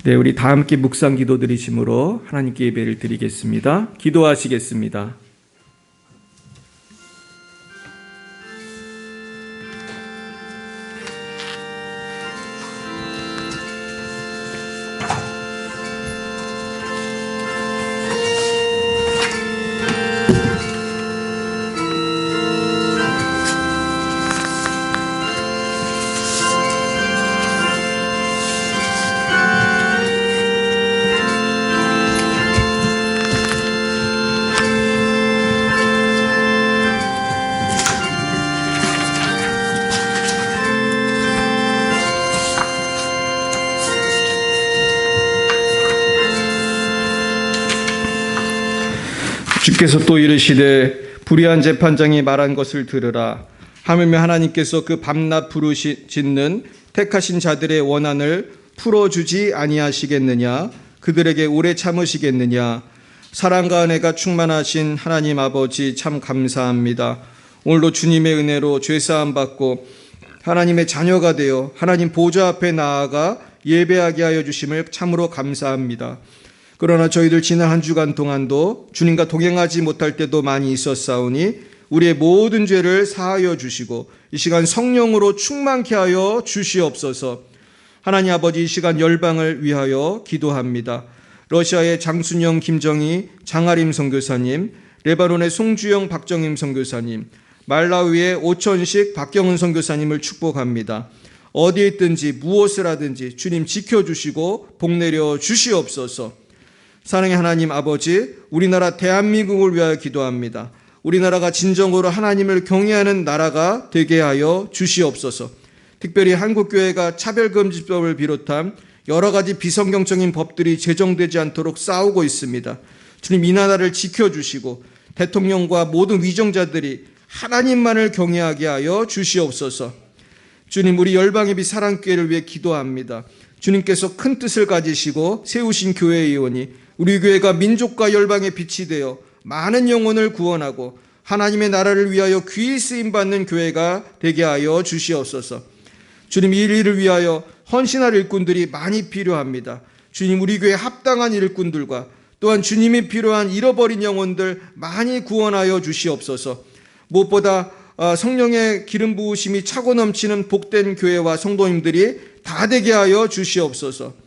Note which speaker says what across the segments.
Speaker 1: 네, 우리 다 함께 묵상 기도 드리심으로 하나님께 예배를 드리겠습니다. 기도하시겠습니다. 주께서 또 이르시되 불의한 재판장이 말한 것을 들으라. 하물며 하나님께서 그 밤낮 부르짖는 택하신 자들의 원한을 풀어주지 아니하시겠느냐? 그들에게 오래 참으시겠느냐? 사랑과 은혜가 충만하신 하나님 아버지 참 감사합니다. 오늘도 주님의 은혜로 죄사함 받고 하나님의 자녀가 되어 하나님 보좌 앞에 나아가 예배하게 하여 주심을 참으로 감사합니다. 그러나 저희들 지난 한 주간 동안도 주님과 동행하지 못할 때도 많이 있었사오니 우리의 모든 죄를 사하여 주시고 이 시간 성령으로 충만케 하여 주시옵소서. 하나님 아버지, 이 시간 열방을 위하여 기도합니다. 러시아의 장순영, 김정희, 장아림 선교사님, 레바논의 송주영, 박정임 선교사님, 말라위의 오천식, 박경은 선교사님을 축복합니다. 어디에 있든지 무엇을 하든지 주님 지켜주시고 복내려 주시옵소서. 사랑의 하나님 아버지, 우리나라 대한민국을 위하여 기도합니다. 우리나라가 진정으로 하나님을 경외하는 나라가 되게 하여 주시옵소서. 특별히 한국교회가 차별금지법을 비롯한 여러 가지 비성경적인 법들이 제정되지 않도록 싸우고 있습니다. 주님, 이 나라를 지켜주시고 대통령과 모든 위정자들이 하나님만을 경외하게 하여 주시옵소서. 주님, 우리 열방예비 사랑교회를 위해 기도합니다. 주님께서 큰 뜻을 가지시고 세우신 교회의원이 우리 교회가 민족과 열방의 빛이 되어 많은 영혼을 구원하고 하나님의 나라를 위하여 귀히 쓰임받는 교회가 되게 하여 주시옵소서. 주님, 이 일을 위하여 헌신할 일꾼들이 많이 필요합니다. 주님, 우리 교회 합당한 일꾼들과 또한 주님이 필요한 잃어버린 영혼들 많이 구원하여 주시옵소서. 무엇보다 성령의 기름 부으심이 차고 넘치는 복된 교회와 성도님들이 다 되게 하여 주시옵소서.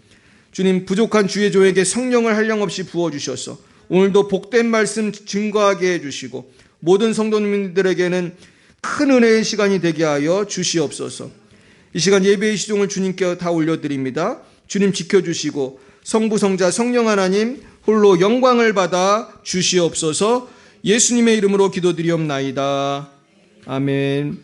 Speaker 1: 주님, 부족한 주의 종에게 성령을 한량없이 부어주셔서 오늘도 복된 말씀 증거하게 해주시고 모든 성도님들에게는 큰 은혜의 시간이 되게 하여 주시옵소서. 이 시간 예배의 시종을 주님께 다 올려드립니다. 주님 지켜주시고 성부, 성자, 성령 하나님 홀로 영광을 받아 주시옵소서. 예수님의 이름으로 기도드리옵나이다. 아멘.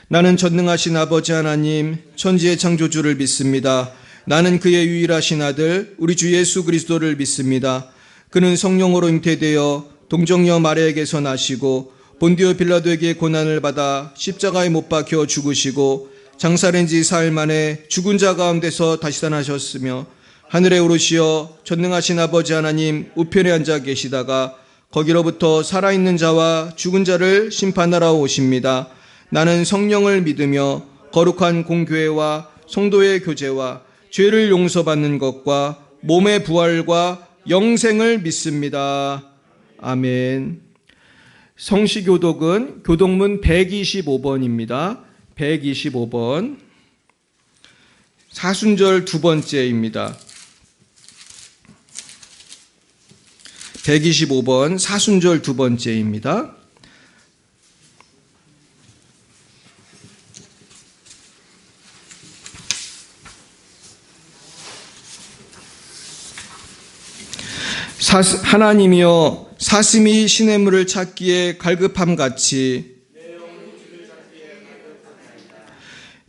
Speaker 1: 나는 전능하신 아버지 하나님, 천지의 창조주를 믿습니다. 나는 그의 유일하신 아들 우리 주 예수 그리스도를 믿습니다. 그는 성령으로 잉태되어 동정녀 마리아에게서 나시고 본디오 빌라도에게 고난을 받아 십자가에 못 박혀 죽으시고 장사된 지 사흘 만에 죽은 자 가운데서 다시 살아나셨으며 하늘에 오르시어 전능하신 아버지 하나님 우편에 앉아 계시다가 거기로부터 살아있는 자와 죽은 자를 심판하러 오십니다. 나는 성령을 믿으며 거룩한 공교회와 성도의 교제와 죄를 용서받는 것과 몸의 부활과 영생을 믿습니다. 아멘. 성시교독은 교독문 125번입니다. 125번. 사순절 두 번째입니다. 125번 사순절 두 번째입니다. 하나님이여 사슴이 시냇물을 찾기에 갈급함같이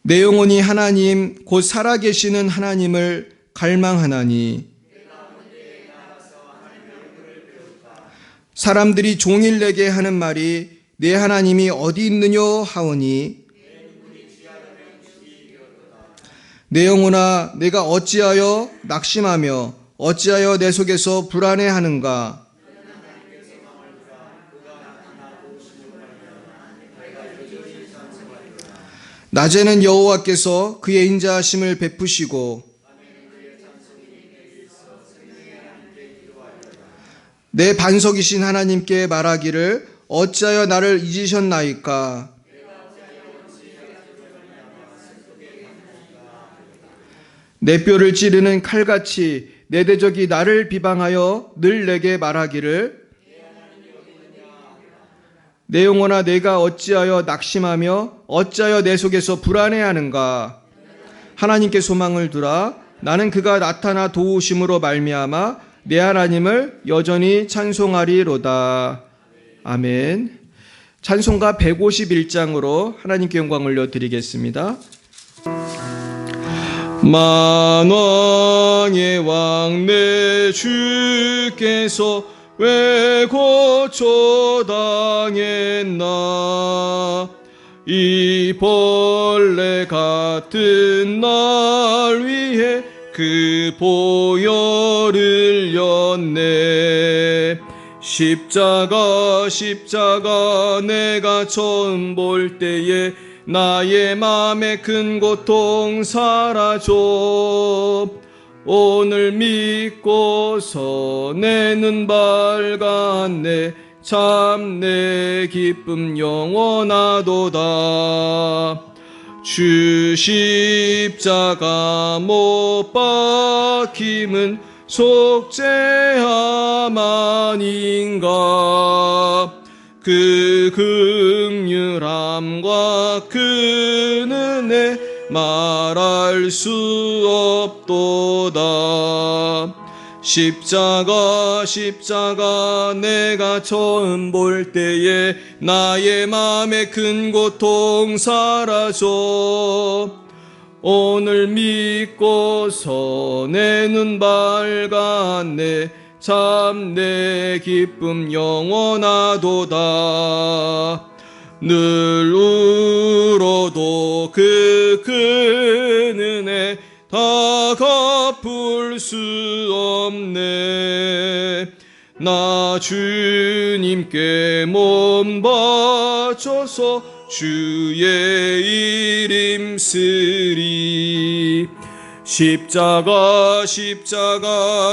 Speaker 1: 내 영혼이 하나님 곧 살아계시는 하나님을 갈망하나니 사람들이 종일 내게 하는 말이 내 하나님이 어디 있느뇨 하오니 내 영혼아 내가 어찌하여 낙심하며 어찌하여 내 속에서 불안해하는가. 낮에는 여호와께서 그의 인자하심을 베푸시고 내 반석이신 하나님께 말하기를 어찌하여 나를 잊으셨나이까. 내 뼈를 찌르는 칼같이 내 대적이 나를 비방하여 늘 내게 말하기를 내 영혼아 내가 어찌하여 낙심하며 어찌하여 내 속에서 불안해하는가. 하나님께 소망을 두라. 나는 그가 나타나 도우심으로 말미암아 내 하나님을 여전히 찬송하리로다. 아멘. 찬송가 151장으로 하나님께 영광 올려드리겠습니다. 만왕의 왕 내 주께서 왜 고초당했나. 이 벌레 같은 날 위해 그 보혈을 흘렸네. 십자가 내가 처음 볼 때에 나의 맘에 큰 고통 사라져. 오늘 믿고서 내 눈 밝았네. 참 내 기쁨 영원하도다. 주 십자가 못 박힘은 속죄함 아닌가. 그 긍휼함과 그 은혜 말할 수 없도다. 십자가 내가 처음 볼 때에 나의 맘에 큰 고통 사라져. 오늘 믿고서 내 눈 밝았네. 참 내 기쁨 영원하도다. 늘 울어도 그 큰 은혜 다 갚을 수 없네. 나 주님께 몸 바쳐서 주의 이름 쓰리. 십자가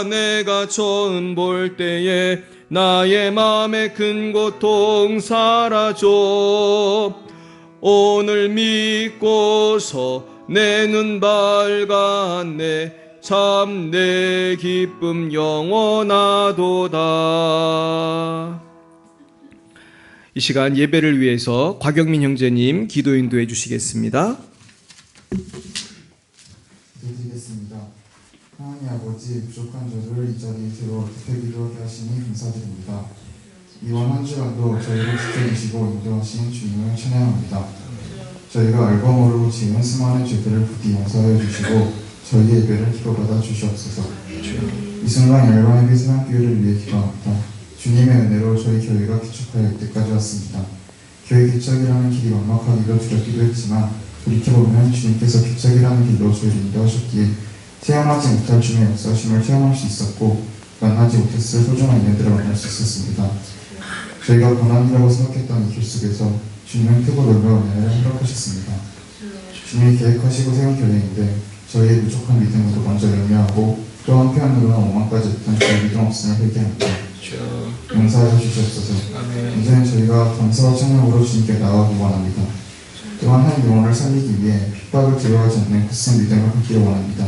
Speaker 1: 내가 처음 볼 때에 나의 맘에 큰 고통 사라져. 오늘 믿고서 내 눈 밝았네. 참 내 기쁨 영원하도다. 이 시간 예배를 위해서 곽영민 형제님 기도 인도해 주시겠습니다.
Speaker 2: 기도드리겠습니다. 하나님 아버지, 부족한 저들을 이 자리에 들어 특별 기도하게 하시니 감사드립니다. 이번 한 주간도 저희를 지켜주시고 인도하신 주님을 찬양합니다. 저희가 알고 모르고 지은 수많은 죄들을 부디 용서하여 주시고 저희의 예배를 기뻐받아 주시옵소서. 이 순간 열방에게 사랑교회를 위해 기도합니다. 주님의 은혜로 저희 교회가 개척하여 이때까지 왔습니다. 교회 개척이라는 길이 막막하기도 두렵기도 했지만 돌이켜보면 주님께서 개척이라는 길로 저희를 인도하셨기에 체험하지 못할 주님의 역사심을 체험할 수 있었고 만나지 못했을 소중한 인연들을 만날 수 있었습니다. 저희가 고난이라고 생각했던 이 길 속에서 주님은 크고 놀라운 은혜를 허락하셨습니다. 주님이 계획하시고 세운 교회인데 저희의 부족한 믿음으로 먼저 열매하고 또 한편으로는 오만까지 했던 저희 믿음 없음을 회개합니다. 용서하여 주시옵소서. 이제는 저희가 감사와 찬양으로 주님께 나아가기 원합니다. 또한 한 영혼을 살리기 위해 핍박을 두려워하지 않는 굳센 믿음을 갖기를 원합니다.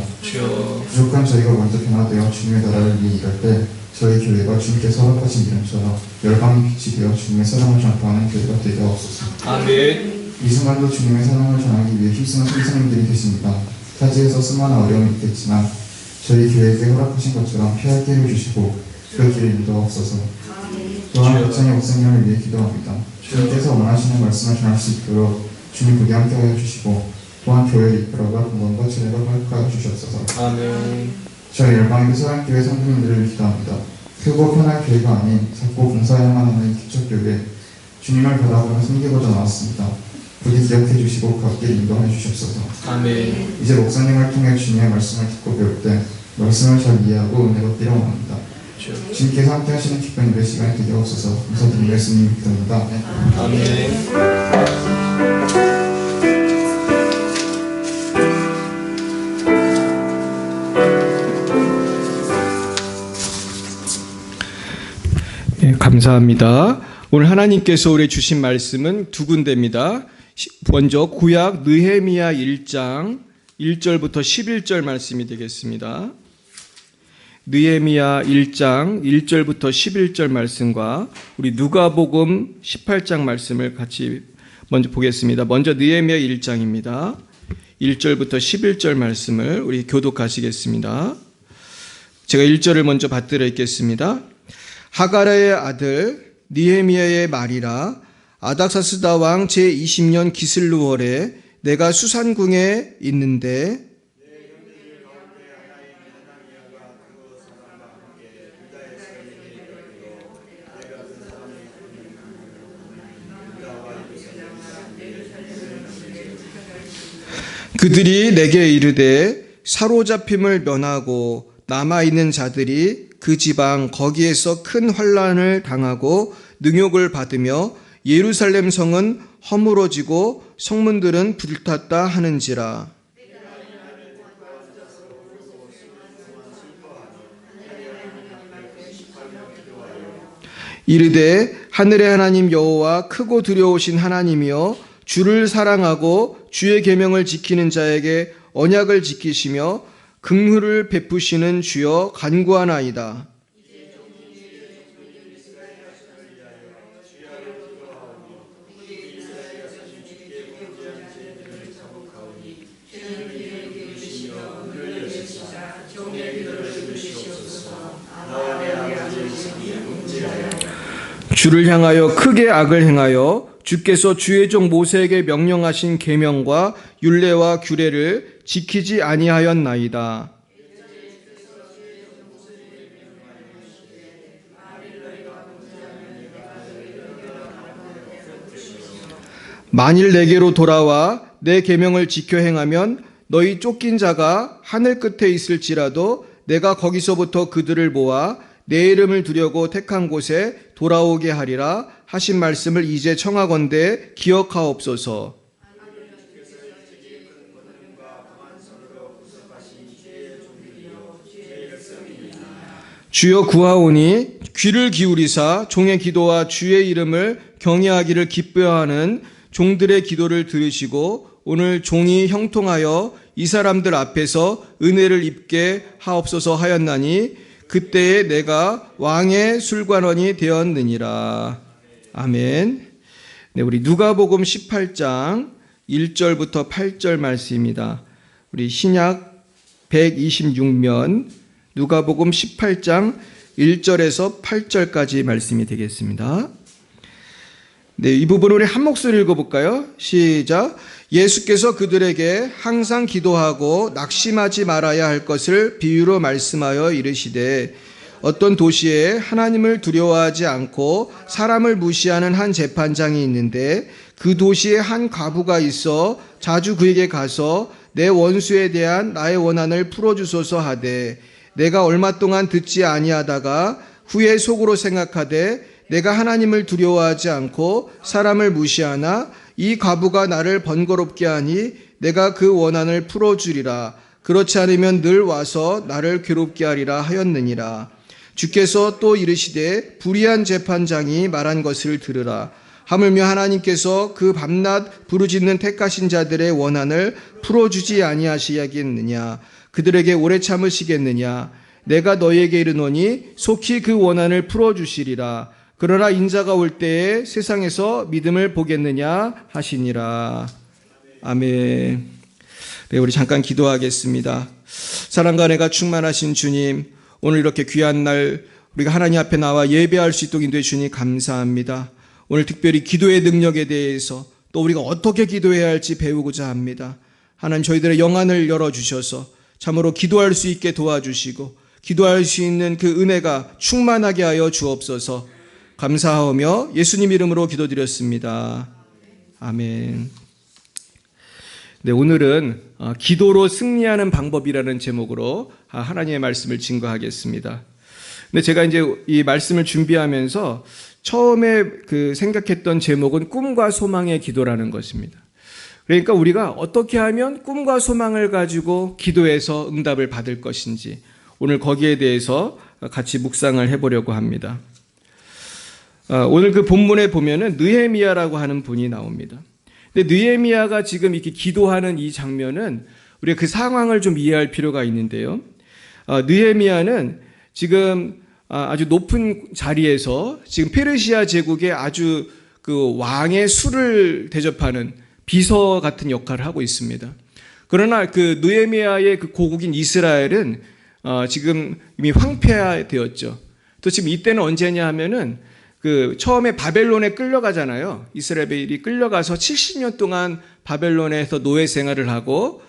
Speaker 2: 부족한 저희가 먼저 변화되어 주님의 나라를 위해 일할 때 저희 교회가 주님께서 허락하신 이름처럼 열방의 빛이 되어 주님의 사랑을 전파하는 교회가 되게 하옵소서.
Speaker 1: 아멘.
Speaker 2: 이 순간도 주님의 사랑을 전하기 위해 힘쓰는 선생님들이 계십니다. 타지에서 수많은 어려움이 있겠지만 저희 교회에게 허락하신 것처럼 피할 길을 주시고 그 길을 인도하옵소서. 또한 부천의 목사님을 위해 기도합니다. 주님께서 원하시는 말씀을 전할 수 있도록 주님 부디 함께하여 주시고 또한 교회를 이끌어가 건강과 진리가 허락하여 주시옵소서.
Speaker 1: 아멘.
Speaker 2: 저희 열방의 사랑교회 성도님들을 기도합니다. 크고 편한 교회가 아닌 작고 봉사해야만 하는 기초교회 주님을 바라보며 섬기고자 나왔습니다. 부디 기억해 주시고 갓길 인도해 주시옵소서.
Speaker 1: 아멘.
Speaker 2: 이제 목사님을 통해 주님의 말씀을 듣고 배울 때 말씀을 잘 이해하고 은혜를 얻기를 원합니다. 주님께서 함께 하시는 기쁜 예배 시간이 되게 없어서 감사드리며 예수님 기도합니다.
Speaker 1: 아멘. 감사합니다. 오늘 하나님께서 우리 주신 말씀은 두 군데입니다. 먼저 구약 느헤미야 1장 1절부터 11절 말씀이 되겠습니다. 느헤미야 1장 1절부터 11절 말씀과 우리 누가복음 18장 말씀을 같이 먼저 보겠습니다. 먼저 느헤미야 1장입니다. 1절부터 11절 말씀을 우리 교독하시겠습니다. 제가 1절을 먼저 받들어 읽겠습니다. 하가라의 아들 느헤미야의 말이라. 아닥사스다 왕 제20년 기슬루월에 내가 수산궁에 있는데 그들이 내게 이르되 사로잡힘을 면하고 남아있는 자들이 그 지방 거기에서 큰 환난을 당하고 능욕을 받으며 예루살렘 성은 허물어지고 성문들은 불탔다 하는지라. 이르되 하늘의 하나님 여호와 크고 두려우신 하나님이여 주를 사랑하고 주의 계명을 지키는 자에게 언약을 지키시며 긍휼을 베푸시는 주여 간구하나이다. 주를 향하여 크게 악을 행하여 주께서 주의 종 모세에게 명령하신 계명과 율례와 규례를 지키지 아니하였나이다. 만일 내게로 돌아와 내 계명을 지켜 행하면 너희 쫓긴 자가 하늘 끝에 있을지라도 내가 거기서부터 그들을 모아 내 이름을 두려고 택한 곳에 돌아오게 하리라 하신 말씀을 이제 청하건대 기억하옵소서. 주여 구하오니 귀를 기울이사 종의 기도와 주의 이름을 경외하기를 기뻐하는 종들의 기도를 들으시고 오늘 종이 형통하여 이 사람들 앞에서 은혜를 입게 하옵소서 하였나니 그때에 내가 왕의 술관원이 되었느니라. 아멘. 네, 우리 누가복음 18장 1절부터 8절 말씀입니다. 우리 신약 126면 누가복음 18장 1절에서 8절까지 말씀이 되겠습니다. 네, 이 부분을 우리 한 목소리 읽어볼까요? 시작. 예수께서 그들에게 항상 기도하고 낙심하지 말아야 할 것을 비유로 말씀하여 이르시되 어떤 도시에 하나님을 두려워하지 않고 사람을 무시하는 한 재판장이 있는데 그 도시에 한 과부가 있어 자주 그에게 가서 내 원수에 대한 나의 원한을 풀어주소서 하되 내가 얼마 동안 듣지 아니하다가 후에 속으로 생각하되 내가 하나님을 두려워하지 않고 사람을 무시하나 이 과부가 나를 번거롭게 하니 내가 그 원한을 풀어주리라. 그렇지 않으면 늘 와서 나를 괴롭게 하리라 하였느니라. 주께서 또 이르시되 불의한 재판장이 말한 것을 들으라. 하물며 하나님께서 그 밤낮 부르짖는 택하신 자들의 원한을 풀어주지 아니하시겠느냐. 그들에게 오래 참으시겠느냐. 내가 너희에게 이르노니 속히 그 원한을 풀어주시리라. 그러나 인자가 올 때에 세상에서 믿음을 보겠느냐 하시니라. 아멘. 네, 우리 잠깐 기도하겠습니다. 사랑과 은혜가 충만하신 주님, 오늘 이렇게 귀한 날 우리가 하나님 앞에 나와 예배할 수 있도록 인도해 주니 감사합니다. 오늘 특별히 기도의 능력에 대해서 또 우리가 어떻게 기도해야 할지 배우고자 합니다. 하나님 저희들의 영안을 열어주셔서 참으로 기도할 수 있게 도와주시고 기도할 수 있는 그 은혜가 충만하게 하여 주옵소서. 감사하며 예수님 이름으로 기도드렸습니다. 아멘. 네, 오늘은 기도로 승리하는 방법이라는 제목으로 하나님의 말씀을 증거하겠습니다. 근데 제가 이제 이 말씀을 준비하면서 처음에 생각했던 제목은 꿈과 소망의 기도라는 것입니다. 그러니까 우리가 어떻게 하면 꿈과 소망을 가지고 기도해서 응답을 받을 것인지 오늘 거기에 대해서 같이 묵상을 해보려고 합니다. 오늘 그 본문에 보면은 느헤미야라고 하는 분이 나옵니다. 근데 느헤미야가 지금 이렇게 기도하는 이 장면은 우리가 그 상황을 좀 이해할 필요가 있는데요. 느헤미야는 지금 아주 높은 자리에서 지금 페르시아 제국의 아주 그 왕의 수를 대접하는 비서 같은 역할을 하고 있습니다. 그러나 그 느헤미야의 그 고국인 이스라엘은 지금 이미 황폐화되었죠. 또 지금 이때는 언제냐 하면은 그 처음에 바벨론에 끌려가잖아요. 이스라엘이 끌려가서 70년 동안 바벨론에서 노예 생활을 하고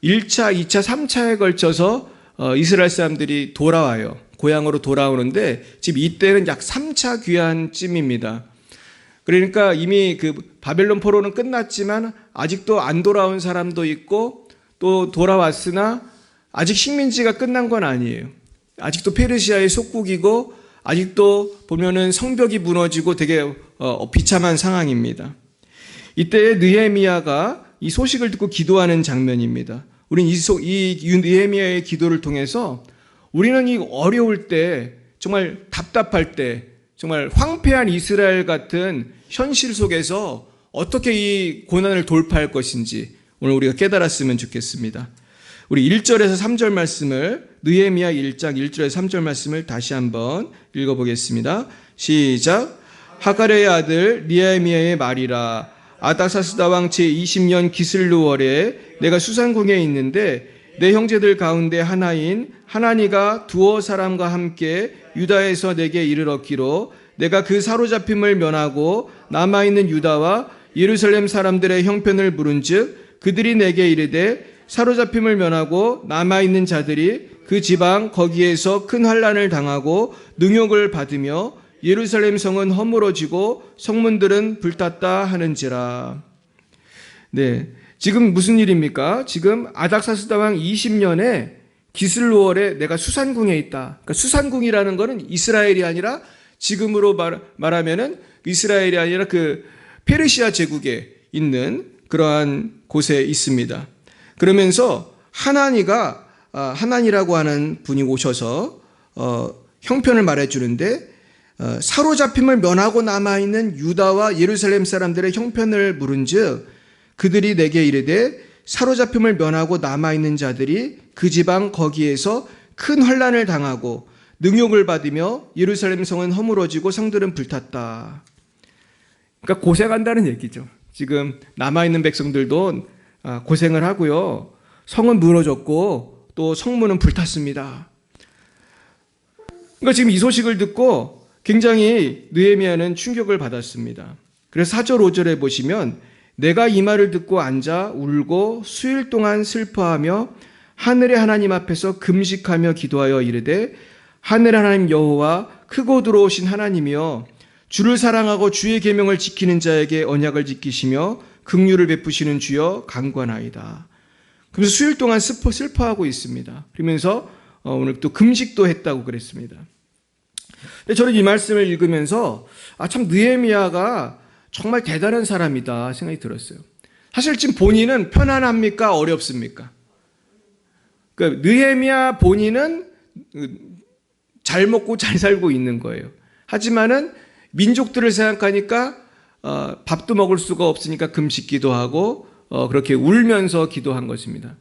Speaker 1: 1차, 2차, 3차에 걸쳐서 이스라엘 사람들이 돌아와요. 고향으로 돌아오는데 지금 이때는 약 3차 귀환쯤입니다. 그러니까 이미 그 바벨론 포로는 끝났지만 아직도 안 돌아온 사람도 있고 또 돌아왔으나 아직 식민지가 끝난 건 아니에요. 아직도 페르시아의 속국이고 아직도 보면은 성벽이 무너지고 되게 비참한 상황입니다. 이때 느헤미야가 이 소식을 듣고 기도하는 장면입니다. 우리는 이 느헤미야의 기도를 통해서 우리는 이 어려울 때, 정말 답답할 때, 정말 황폐한 이스라엘 같은 현실 속에서 어떻게 이 고난을 돌파할 것인지 오늘 우리가 깨달았으면 좋겠습니다. 우리 1절에서 3절 말씀을, 느헤미야 1장 1절에서 3절 말씀을 다시 한번 읽어보겠습니다. 시작. 하가랴의 아들 느헤미야의 말이라. 아닥사스다 왕 제20년 기슬루월에 내가 수산궁에 있는데 내 형제들 가운데 하나인 하나니가 두어 사람과 함께 유다에서 내게 이르렀기로 내가 그 사로잡힘을 면하고 남아있는 유다와 예루살렘 사람들의 형편을 물은즉 그들이 내게 이르되 사로잡힘을 면하고 남아있는 자들이 그 지방 거기에서 큰 환난을 당하고 능욕을 받으며 예루살렘 성은 허물어지고 성문들은 불탔다 하는지라. 네, 지금 무슨 일입니까? 지금 아닥사스다 왕 20년에 기슬루월에 내가 수산궁에 있다. 그러니까 수산궁이라는 것은 이스라엘이 아니라 지금으로 말하면은 이스라엘이 아니라 그 페르시아 제국에 있는 그러한 곳에 있습니다. 그러면서 하나니라고 하는 분이 오셔서 형편을 말해주는데 사로잡힘을 면하고 남아있는 유다와 예루살렘 사람들의 형편을 물은즉 그들이 내게 이르되 사로잡힘을 면하고 남아있는 자들이 그 지방 거기에서 큰 환난을 당하고 능욕을 받으며 예루살렘 성은 허물어지고 성들은 불탔다. 그러니까 고생한다는 얘기죠. 지금 남아있는 백성들도 고생을 하고요. 성은 무너졌고 또 성문은 불탔습니다. 그러니까 지금 이 소식을 듣고 굉장히 느헤미야는 충격을 받았습니다. 그래서 4절 5절에 보시면 내가 이 말을 듣고 앉아 울고 수일 동안 슬퍼하며 하늘의 하나님 앞에서 금식하며 기도하여 이르되 하늘의 하나님 여호와 크고 들어오신 하나님이여 주를 사랑하고 주의 계명을 지키는 자에게 언약을 지키시며 긍휼을 베푸시는 주여 간구하나이다. 그래서 수일 동안 슬퍼하고 있습니다. 그러면서 오늘 또 금식도 했다고 그랬습니다. 근데 저는 이 말씀을 읽으면서 참 느헤미야가 정말 대단한 사람이다 생각이 들었어요. 사실 지금 본인은 편안합니까? 어렵습니까? 그러니까 느헤미야 본인은 잘 먹고 잘 살고 있는 거예요. 하지만은 민족들을 생각하니까 밥도 먹을 수가 없으니까 금식기도 하고 그렇게 울면서 기도한 것입니다.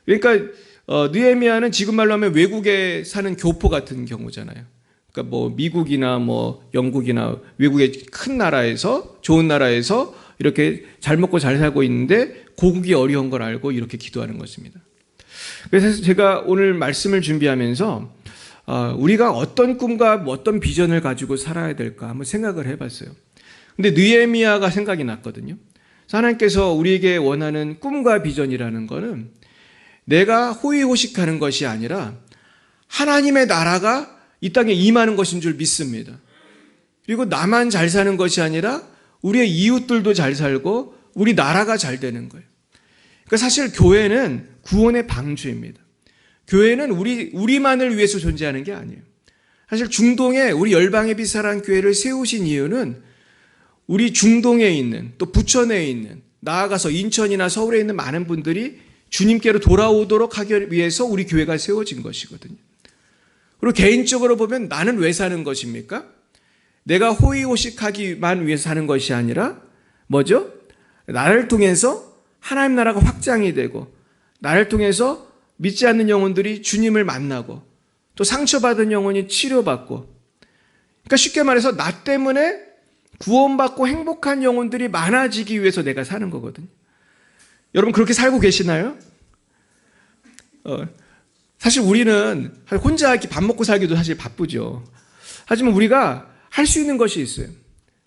Speaker 1: 그러니까 느헤미야는 지금 말로 하면 외국에 사는 교포 같은 경우잖아요. 그러니까 뭐 미국이나 뭐 영국이나 외국의 큰 나라에서 좋은 나라에서 이렇게 잘 먹고 잘 살고 있는데 고국이 어려운 걸 알고 이렇게 기도하는 것입니다. 그래서 제가 오늘 말씀을 준비하면서 우리가 어떤 꿈과 어떤 비전을 가지고 살아야 될까 한번 생각을 해봤어요. 근데 느헤미야가 생각이 났거든요. 하나님께서 우리에게 원하는 꿈과 비전이라는 것은 내가 호의호식하는 것이 아니라 하나님의 나라가 이 땅에 임하는 것인 줄 믿습니다. 그리고 나만 잘 사는 것이 아니라 우리의 이웃들도 잘 살고 우리 나라가 잘 되는 거예요. 그러니까 사실 교회는 구원의 방주입니다. 교회는 우리만을 위해서 존재하는 게 아니에요. 사실 중동에 우리 열방의 빛 사랑 교회를 세우신 이유는 우리 중동에 있는 또 부천에 있는 나아가서 인천이나 서울에 있는 많은 분들이 주님께로 돌아오도록 하기 위해서 우리 교회가 세워진 것이거든요. 그리고 개인적으로 보면 나는 왜 사는 것입니까? 내가 호의호식하기만 위해서 사는 것이 아니라 뭐죠? 나를 통해서 하나님 나라가 확장이 되고 나를 통해서 믿지 않는 영혼들이 주님을 만나고 또 상처받은 영혼이 치료받고, 그러니까 쉽게 말해서 나 때문에 구원받고 행복한 영혼들이 많아지기 위해서 내가 사는 거거든요. 여러분 그렇게 살고 계시나요? 사실 우리는 혼자 이렇게 밥 먹고 살기도 사실 바쁘죠. 하지만 우리가 할 수 있는 것이 있어요.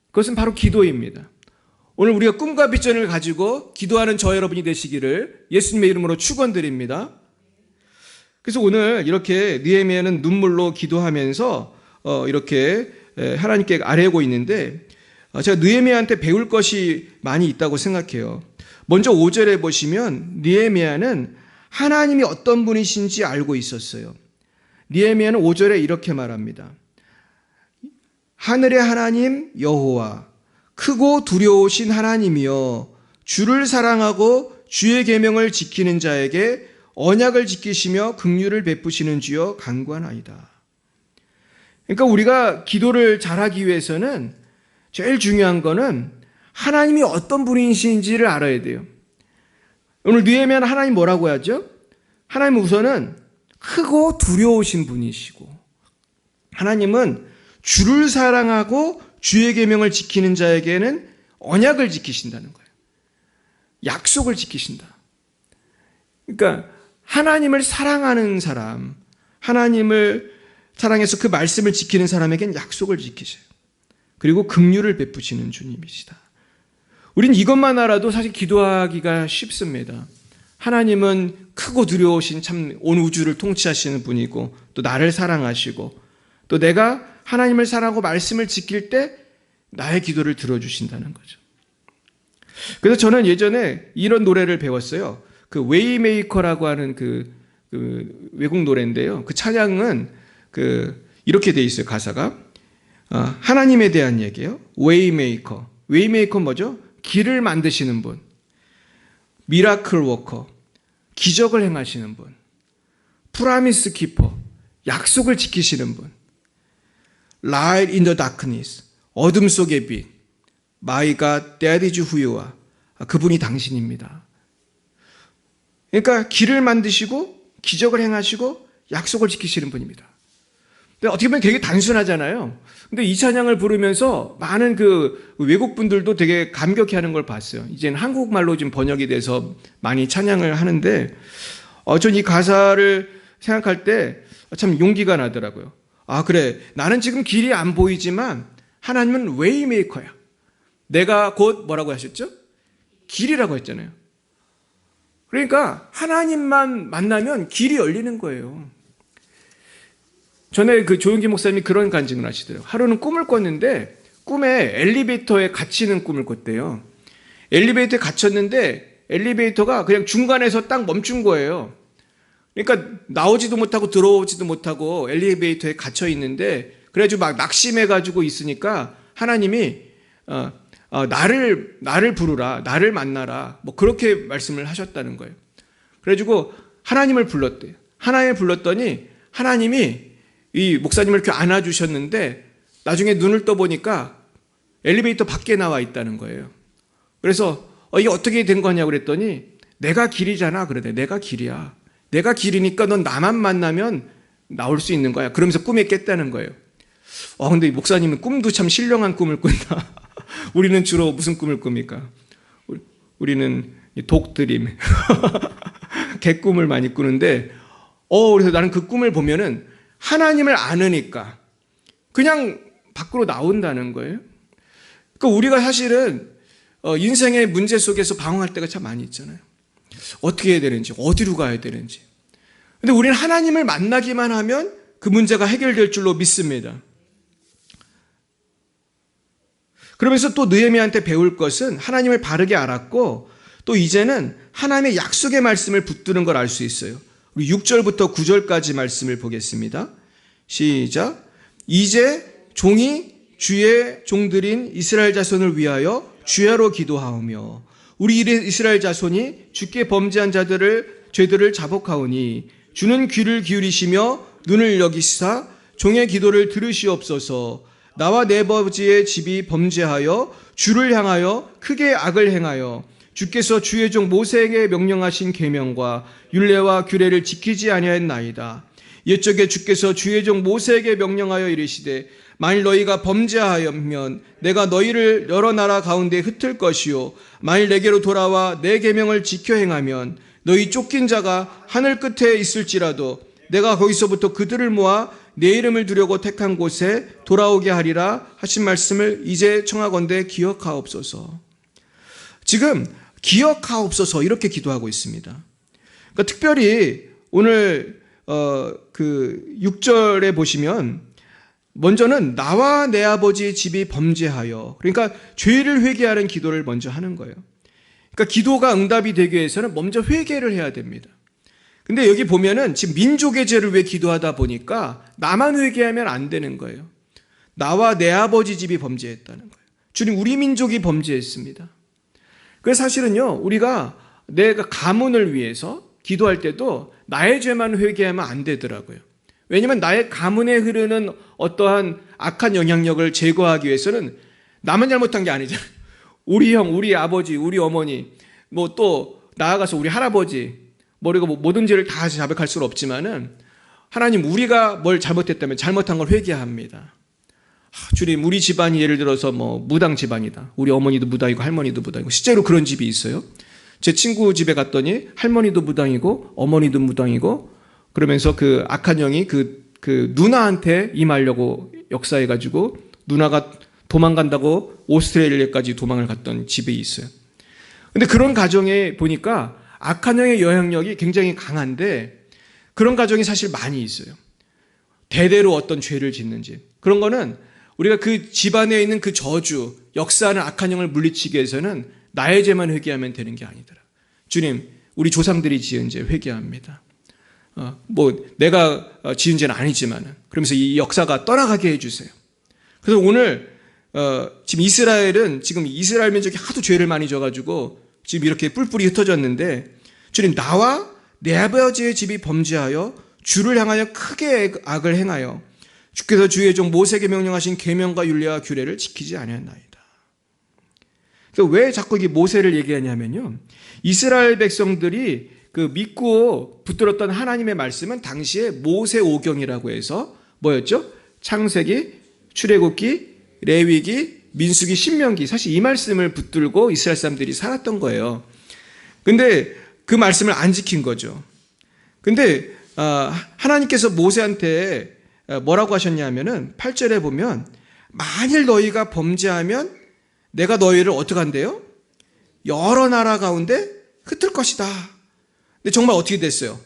Speaker 1: 그것은 바로 기도입니다. 오늘 우리가 꿈과 비전을 가지고 기도하는 저 여러분이 되시기를 예수님의 이름으로 축원드립니다. 그래서 오늘 이렇게 느헤미야는 눈물로 기도하면서 이렇게 하나님께 아뢰고 있는데, 제가 느헤미야한테 배울 것이 많이 있다고 생각해요. 먼저 5절에 보시면 느헤미야는 하나님이 어떤 분이신지 알고 있었어요. 느헤미야는 5절에 이렇게 말합니다. 하늘의 하나님 여호와, 크고 두려우신 하나님이여, 주를 사랑하고 주의 계명을 지키는 자에게 언약을 지키시며 긍휼을 베푸시는 주여 간구하나이다. 그러니까 우리가 기도를 잘하기 위해서는 제일 중요한 거는 하나님이 어떤 분이신지를 알아야 돼요. 오늘 느헤미야는 하나님 뭐라고 하죠? 하나님은 우선은 크고 두려우신 분이시고, 하나님은 주를 사랑하고 주의 계명을 지키는 자에게는 언약을 지키신다는 거예요. 약속을 지키신다. 그러니까 하나님을 사랑하는 사람, 하나님을 사랑해서 그 말씀을 지키는 사람에게는 약속을 지키셔요. 그리고 긍휼을 베푸시는 주님이시다. 우린 이것만 알아도 사실 기도하기가 쉽습니다. 하나님은 크고 두려우신 참 온 우주를 통치하시는 분이고 또 나를 사랑하시고 또 내가 하나님을 사랑하고 말씀을 지킬 때 나의 기도를 들어주신다는 거죠. 그래서 저는 예전에 이런 노래를 배웠어요. 그 웨이메이커라고 하는 그 외국 노래인데요. 그 찬양은 이렇게 돼 있어요. 가사가 하나님에 대한 얘기예요. 웨이메이커. 웨이메이커는 뭐죠? 길을 만드시는 분. 미라클 워커. 기적을 행하시는 분. 프라미스 키퍼. 약속을 지키시는 분. Light in the darkness. 어둠 속의 빛. My God, that is who you are. 그분이 당신입니다. 그러니까 길을 만드시고 기적을 행하시고 약속을 지키시는 분입니다. 근데 어떻게 보면 되게 단순하잖아요. 근데 이 찬양을 부르면서 많은 그 외국 분들도 되게 감격해하는 걸 봤어요. 이제는 한국말로 지금 번역이 돼서 많이 찬양을 하는데, 전 이 가사를 생각할 때 참 용기가 나더라고요. 아, 그래. 나는 지금 길이 안 보이지만 하나님은 웨이메이커야. 내가 곧 뭐라고 하셨죠? 길이라고 했잖아요. 그러니까 하나님만 만나면 길이 열리는 거예요. 전에 그 조용기 목사님이 그런 간증을 하시더라고요. 하루는 꿈을 꿨는데 꿈에 엘리베이터에 갇히는 꿈을 꿨대요. 엘리베이터에 갇혔는데 엘리베이터가 그냥 중간에서 딱 멈춘 거예요. 그러니까 나오지도 못하고 들어오지도 못하고 엘리베이터에 갇혀 있는데, 그래가지고 막 낙심해가지고 있으니까 하나님이 나를 부르라, 나를 만나라, 뭐 그렇게 말씀을 하셨다는 거예요. 그래가지고 하나님을 불렀대요. 하나님을 불렀더니 하나님이 이 목사님을 이렇게 안아주셨는데 나중에 눈을 떠보니까 엘리베이터 밖에 나와 있다는 거예요. 그래서 이게 어떻게 된 거냐고 그랬더니 내가 길이잖아. 그러대. 내가 길이야. 내가 길이니까 넌 나만 만나면 나올 수 있는 거야. 그러면서 꿈에 깼다는 거예요. 근데 목사님은 꿈도 참 신령한 꿈을 꾼다. 우리는 주로 무슨 꿈을 꿉니까? 우리는 독드림, 개꿈을 많이 꾸는데, 그래서 나는 그 꿈을 보면은 하나님을 아느니까 그냥 밖으로 나온다는 거예요. 그러니까 우리가 사실은 인생의 문제 속에서 방황할 때가 참 많이 있잖아요. 어떻게 해야 되는지, 어디로 가야 되는지. 근데 우리는 하나님을 만나기만 하면 그 문제가 해결될 줄로 믿습니다. 그러면서 또 느헤미야한테 배울 것은 하나님을 바르게 알았고 또 이제는 하나님의 약속의 말씀을 붙드는 걸 알 수 있어요. 우리 6절부터 9절까지 말씀을 보겠습니다. 시작. 이제 종이 주의 종들인 이스라엘 자손을 위하여 주야로 기도하오며 우리 이스라엘 자손이 주께 범죄한 죄들을 자복하오니 주는 귀를 기울이시며 눈을 여기시사 종의 기도를 들으시옵소서. 나와 내 아버지의 집이 범죄하여 주를 향하여 크게 악을 행하여 주께서 주의 종 모세에게 명령하신 계명과 율례와 규례를 지키지 아니하였나이다. 옛적에 주께서 주의 종 모세에게 명령하여 이르시되 만일 너희가 범죄하면 내가 너희를 여러 나라 가운데 흩을 것이요 만일 내게로 돌아와 내 계명을 지켜 행하면 너희 쫓긴 자가 하늘 끝에 있을지라도 내가 거기서부터 그들을 모아 내 이름을 두려고 택한 곳에 돌아오게 하리라 하신 말씀을 이제 청하건대 기억하옵소서. 지금 기억하옵소서 이렇게 기도하고 있습니다. 그러니까 특별히 오늘 그 6절에 보시면 먼저는 나와 내 아버지의 집이 범죄하여, 그러니까 죄를 회개하는 기도를 먼저 하는 거예요. 그러니까 기도가 응답이 되기 위해서는 먼저 회개를 해야 됩니다. 근데 여기 보면은 지금 민족의 죄를 왜 기도하다 보니까 나만 회개하면 안 되는 거예요. 나와 내 아버지 집이 범죄했다는 거예요. 주님, 우리 민족이 범죄했습니다. 그래서 사실은요, 우리가 내가 가문을 위해서 기도할 때도 나의 죄만 회개하면 안 되더라고요. 왜냐하면 나의 가문에 흐르는 어떠한 악한 영향력을 제거하기 위해서는 나만 잘못한 게 아니잖아요. 우리 형, 우리 아버지, 우리 어머니, 뭐 또 나아가서 우리 할아버지, 우리가 모든 죄를 다 자백할 수는 없지만은 하나님, 우리가 뭘 잘못했다면 잘못한 걸 회개합니다. 주님, 우리 집안이 예를 들어서 뭐 무당 집안이다. 우리 어머니도 무당이고 할머니도 무당이고, 실제로 그런 집이 있어요. 제 친구 집에 갔더니 할머니도 무당이고 어머니도 무당이고, 그러면서 그 악한 영이 그 누나한테 임하려고 역사해가지고 누나가 도망간다고 오스트레일리아까지 도망을 갔던 집이 있어요. 근데 그런 가정에 보니까 악한 영의 영향력이 굉장히 강한데, 그런 가정이 사실 많이 있어요. 대대로 어떤 죄를 짓는 집. 그런 거는 우리가 그 집안에 있는 그 저주, 역사하는 악한 영을 물리치기 위해서는 나의 죄만 회개하면 되는 게 아니더라. 주님, 우리 조상들이 지은 죄 회개합니다. 뭐 내가 지은 죄는 아니지만 그러면서 이 역사가 떠나가게 해주세요. 그래서 오늘 지금 이스라엘은 지금 이스라엘 민족이 하도 죄를 많이 져가지고 지금 이렇게 뿔뿔이 흩어졌는데, 주님, 나와 내 아버지의 집이 범죄하여 주를 향하여 크게 악을 행하여 주께서 주의 종 모세에게 명령하신 계명과 율례와 규례를 지키지 아니하였나이다. 그래서 왜 자꾸 이 모세를 얘기하냐면요, 이스라엘 백성들이 그 믿고 붙들었던 하나님의 말씀은 당시에 모세오경이라고 해서 뭐였죠? 창세기, 출애굽기, 레위기, 민수기, 신명기, 사실 이 말씀을 붙들고 이스라엘 사람들이 살았던 거예요. 근데 그 말씀을 안 지킨 거죠. 근데 하나님께서 모세한테 뭐라고 하셨냐면은 8절에 보면 만일 너희가 범죄하면 내가 너희를 어떻게 한대요? 여러 나라 가운데 흩을 것이다. 근데 정말 어떻게 됐어요?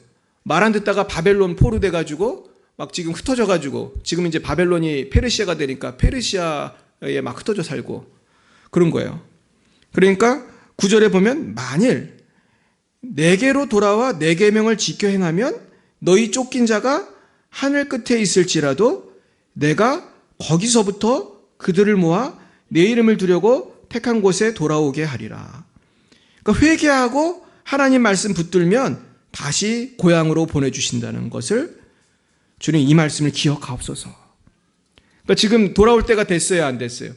Speaker 1: 말 안 듣다가 바벨론 포로 돼가지고 막 지금 흩어져가지고 지금 이제 바벨론이 페르시아가 되니까 페르시아에 막 흩어져 살고 그런 거예요. 그러니까 9절에 보면 만일 내게로 돌아와 내 계명을 지켜 행하면 너희 쫓긴 자가 하늘 끝에 있을지라도 내가 거기서부터 그들을 모아 내 이름을 두려고 택한 곳에 돌아오게 하리라. 그러니까 회개하고 하나님 말씀 붙들면 다시 고향으로 보내주신다는 것을 주님, 이 말씀을 기억하옵소서. 그러니까 지금 돌아올 때가 됐어요, 안 됐어요?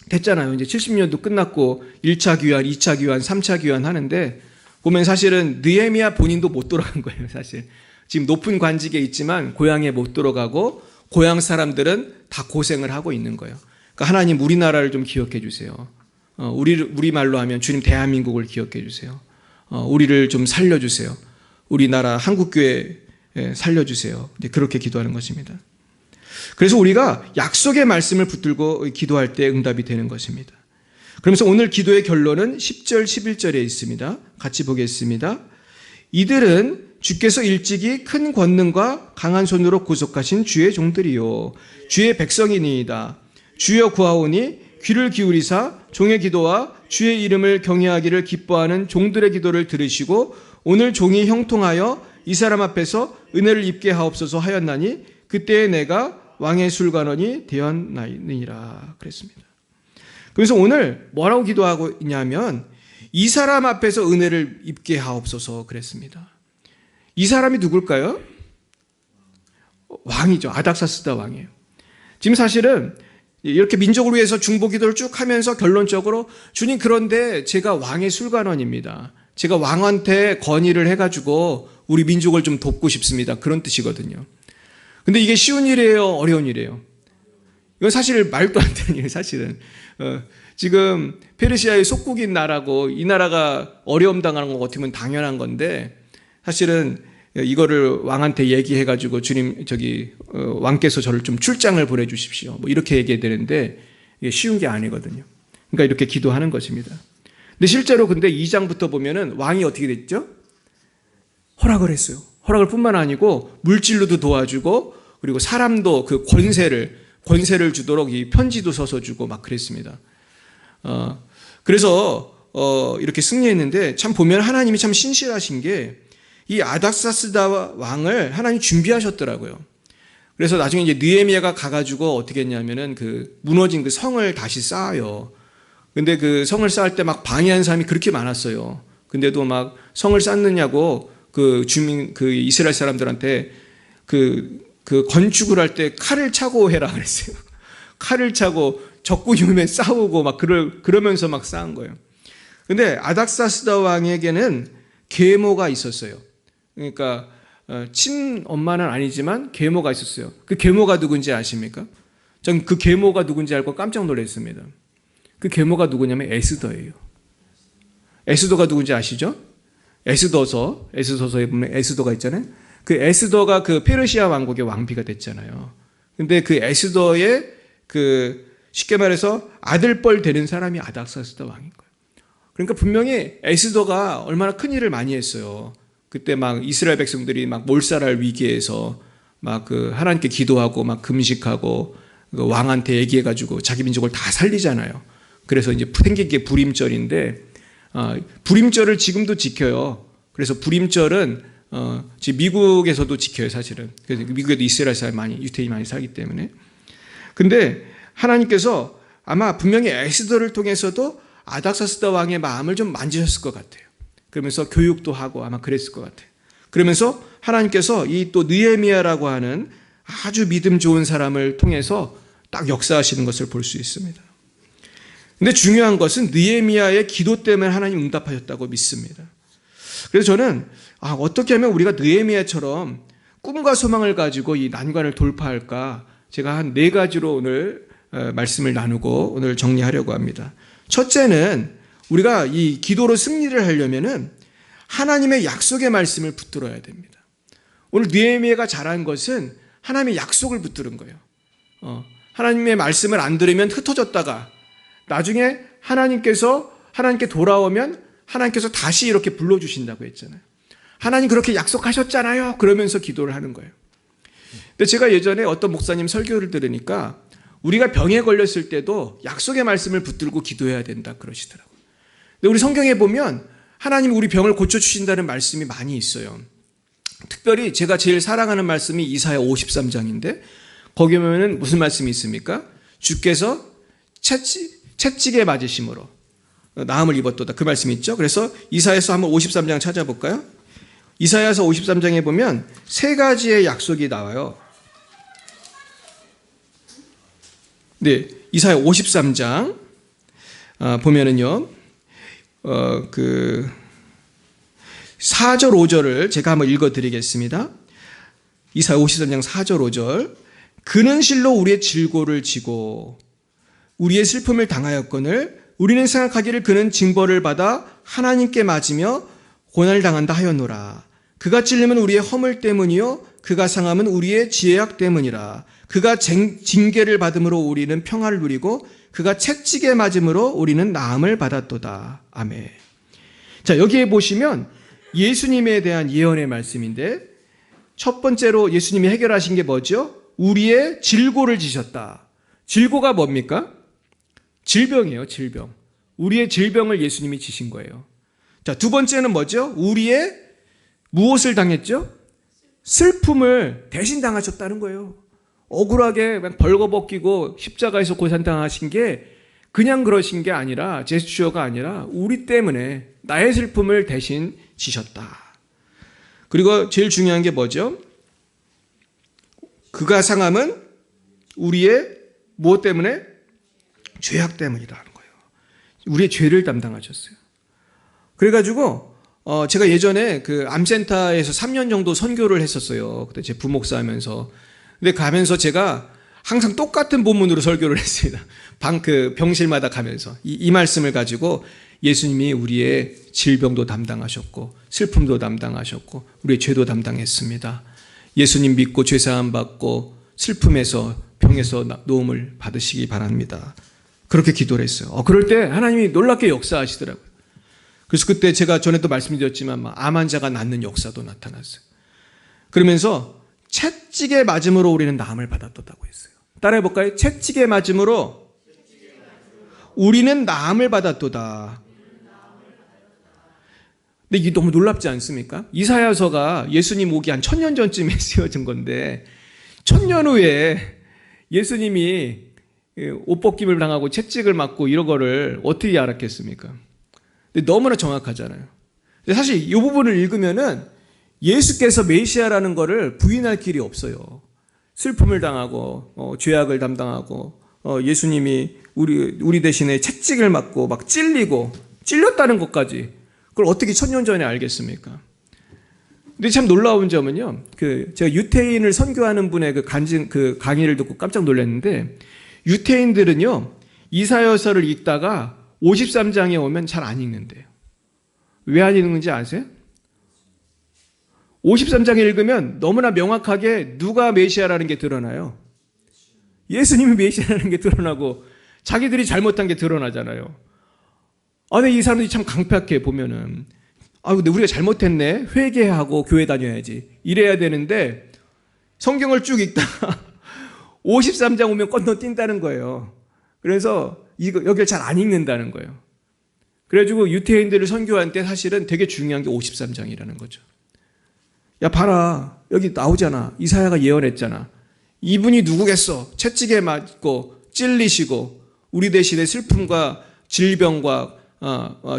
Speaker 1: 됐잖아요. 이제 70년도 끝났고 1차 귀환, 2차 귀환, 3차 귀환 하는데 보면 사실은 느헤미야 본인도 못 돌아간 거예요, 사실. 지금 높은 관직에 있지만 고향에 못 들어가고 고향 사람들은 다 고생을 하고 있는 거예요. 그러니까 하나님, 우리나라를 좀 기억해 주세요. 우리 말로 하면 주님, 대한민국을 기억해 주세요. 우리를 좀 살려주세요. 우리나라 한국교회 살려주세요. 그렇게 기도하는 것입니다. 그래서 우리가 약속의 말씀을 붙들고 기도할 때 응답이 되는 것입니다. 그러면서 오늘 기도의 결론은 10절, 11절에 있습니다. 같이 보겠습니다. 이들은 주께서 일찍이 큰 권능과 강한 손으로 구속하신 주의 종들이요 주의 백성이니이다. 주여 구하오니 귀를 기울이사 종의 기도와 주의 이름을 경외하기를 기뻐하는 종들의 기도를 들으시고 오늘 종이 형통하여 이 사람 앞에서 은혜를 입게 하옵소서 하였나니 그때에 내가 왕의 술관원이 되었나이니라 그랬습니다. 그래서 오늘 뭐라고 기도하고 있냐면 이 사람 앞에서 은혜를 입게 하옵소서 그랬습니다. 이 사람이 누굴까요? 왕이죠. 아닥사스다 왕이에요. 지금 사실은 이렇게 민족을 위해서 중보기도를 쭉 하면서 결론적으로 주님 그런데 제가 왕의 술관원입니다. 제가 왕한테 건의를 해가지고 우리 민족을 좀 돕고 싶습니다. 그런 뜻이거든요. 근데 이게 쉬운 일이에요? 어려운 일이에요? 이건 사실 말도 안 되는 일이에요. 사실은. 지금 페르시아의 속국인 나라고 이 나라가 어려움 당하는 건 어떻게 보면 당연한 건데 사실은 이거를 왕한테 얘기해가지고 주님 왕께서 저를 좀 출장을 보내주십시오. 뭐 이렇게 얘기해야 되는데 이게 쉬운 게 아니거든요. 그러니까 이렇게 기도하는 것입니다. 근데 실제로 근데 2장부터 보면은 왕이 어떻게 됐죠? 허락을 했어요. 허락을 뿐만 아니고 물질로도 도와주고 그리고 사람도 그 권세를 주도록 이 편지도 써서 주고 막 그랬습니다. 그래서 이렇게 승리했는데 참 보면 하나님이 참 신실하신 게 이 아닥사스다 왕을 하나님 준비하셨더라고요. 그래서 나중에 이제 느헤미야가 가가지고 어떻게 했냐면은 그 무너진 그 성을 다시 쌓아요. 근데 그 성을 쌓을 때 막 방해한 사람이 그렇게 많았어요. 근데도 막 성을 쌓느냐고 그 이스라엘 사람들한테 그 건축을 할 때 칼을 차고 해라 그랬어요. 칼을 차고 적군이 오면 싸우고 막 그러면서 막 쌓은 거예요. 근데 아닥사스다 왕에게는 계모가 있었어요. 그러니까 친엄마는 아니지만 계모가 있었어요. 그 계모가 누군지 아십니까? 전 그 계모가 누군지 알고 깜짝 놀랐습니다. 그 계모가 누구냐면 에스더예요. 에스더가 누군지 아시죠? 에스더서에 보면 에스더가 있잖아요. 그 에스더가 그 페르시아 왕국의 왕비가 됐잖아요. 근데 그 에스더의 쉽게 말해서 아들뻘 되는 사람이 아닥사스다 왕인 거예요. 그러니까 분명히 에스더가 얼마나 큰 일을 많이 했어요. 그때 막 이스라엘 백성들이 막 몰살할 위기에서 막 하나님께 기도하고 막 금식하고 그 왕한테 얘기해가지고 자기 민족을 다 살리잖아요. 그래서 이제 생긴 게 불임절인데 불임절을 지금도 지켜요. 그래서 불임절은 지금 미국에서도 지켜요, 사실은. 그래서 미국에도 이스라엘 사람이 유태인이 많이 살기 때문에. 근데 하나님께서 아마 분명히 에스더를 통해서도 아닥사스다 왕의 마음을 좀 만지셨을 것 같아요. 그러면서 교육도 하고 아마 그랬을 것 같아요. 그러면서 하나님께서 이 또 느헤미야라고 하는 아주 믿음 좋은 사람을 통해서 딱 역사하시는 것을 볼 수 있습니다. 근데 중요한 것은 느헤미야의 기도 때문에 하나님 응답하셨다고 믿습니다. 그래서 저는 어떻게 하면 우리가 느헤미야처럼 꿈과 소망을 가지고 이 난관을 돌파할까? 제가 한 4가지로 오늘 말씀을 나누고 오늘 정리하려고 합니다. 첫째는 우리가 이 기도로 승리를 하려면은 하나님의 약속의 말씀을 붙들어야 됩니다. 오늘 느헤미야가 잘한 것은 하나님의 약속을 붙드는 거예요. 하나님의 말씀을 안 들으면 흩어졌다가 나중에 하나님께 돌아오면 하나님께서 다시 이렇게 불러주신다고 했잖아요. 하나님 그렇게 약속하셨잖아요. 그러면서 기도를 하는 거예요. 근데 제가 예전에 어떤 목사님 설교를 들으니까 우리가 병에 걸렸을 때도 약속의 말씀을 붙들고 기도해야 된다 그러시더라고요. 근데 우리 성경에 보면 하나님이 우리 병을 고쳐주신다는 말씀이 많이 있어요. 특별히 제가 제일 사랑하는 말씀이 이사야 53장인데 거기 보면 무슨 말씀이 있습니까? 주께서 채찍에 맞으심으로 나음을 입었도다. 그 말씀이 있죠. 그래서 이사야서 한번 53장 찾아볼까요? 이사야서 53장에 보면 3가지의 약속이 나와요. 네, 이사야 53장 보면은요, 4절 5절을 제가 한번 읽어드리겠습니다. 이사야 53장 4절 5절. 그는 실로 우리의 질고를 지고 우리의 슬픔을 당하였거늘 우리는 생각하기를 그는 징벌을 받아 하나님께 맞으며 고난을 당한다 하였노라. 그가 찔림은 우리의 허물 때문이요 그가 상함은 우리의 지혜악 때문이라. 그가 징계를 받음으로 우리는 평화를 누리고 그가 채찍에 맞음으로 우리는 나음을 받았도다. 아멘. 자, 여기에 보시면 예수님에 대한 예언의 말씀인데 첫 번째로 예수님이 해결하신 게 뭐죠? 우리의 질고를 지셨다. 질고가 뭡니까? 질병이에요, 질병. 우리의 질병을 예수님이 지신 거예요. 자, 두 번째는 뭐죠? 우리의 무엇을 당했죠? 슬픔을 대신 당하셨다는 거예요. 억울하게 벌거벗기고 십자가에서 고산당하신 게 그냥 그러신 게 아니라 제스처가 아니라 우리 때문에 나의 슬픔을 대신 지셨다. 그리고 제일 중요한 게 뭐죠? 그가 상함은 우리의 무엇 때문에? 죄악 때문이라는 거예요. 우리의 죄를 담당하셨어요. 그래가지고 제가 예전에 그 암센터에서 3년 정도 선교를 했었어요. 그때 제 부목사 하면서. 근데 가면서 제가 항상 똑같은 본문으로 설교를 했습니다. 그 병실마다 가면서 이 말씀을 가지고 예수님이 우리의 질병도 담당하셨고 슬픔도 담당하셨고 우리의 죄도 담당했습니다. 예수님 믿고 죄사함 받고 슬픔에서 병에서 도움을 받으시기 바랍니다. 그렇게 기도를 했어요. 그럴 때 하나님이 놀랍게 역사하시더라고요. 그래서 그때 제가 전에도 말씀드렸지만 암 환자가 낫는 역사도 나타났어요. 그러면서 채찍에 맞음으로 우리는 나음을 받았다고 했어요. 따라해 볼까요? 채찍에 맞음으로 우리는 나음을 받았도다. 근데 이게 너무 놀랍지 않습니까? 이사야서가 예수님 오기 한 1000년 전쯤에 쓰여진 건데 1000년 후에 예수님이 옷벗김을 당하고 채찍을 맞고 이런 거를 어떻게 알았겠습니까? 근데 너무나 정확하잖아요. 근데 사실 이 부분을 읽으면은 예수께서 메시아라는 거를 부인할 길이 없어요. 슬픔을 당하고 죄악을 담당하고 예수님이 우리 대신에 채찍을 맞고 막 찔렸다는 것까지 그걸 어떻게 1000년 전에 알겠습니까? 근데 참 놀라운 점은요, 제가 유태인을 선교하는 분의 그 강의를 듣고 깜짝 놀랐는데, 유태인들은요, 이사야서를 읽다가 53장에 오면 잘 안 읽는데요. 왜 안 읽는지 아세요? 53장을 읽으면 너무나 명확하게 누가 메시아라는 게 드러나요. 예수님이 메시아라는 게 드러나고 자기들이 잘못한 게 드러나잖아요. 근데 이 사람들이 참 강팍해 보면은. 근데 우리가 잘못했네. 회개하고 교회 다녀야지. 이래야 되는데 성경을 쭉 읽다가 53장 오면 건너뛴다는 거예요. 그래서 여기를 잘 안 읽는다는 거예요. 그래가지고 유태인들을 선교할 때 사실은 되게 중요한 게 53장이라는 거죠. 야, 봐라. 여기 나오잖아. 이사야가 예언했잖아. 이분이 누구겠어? 채찍에 맞고 찔리시고 우리 대신에 슬픔과 질병과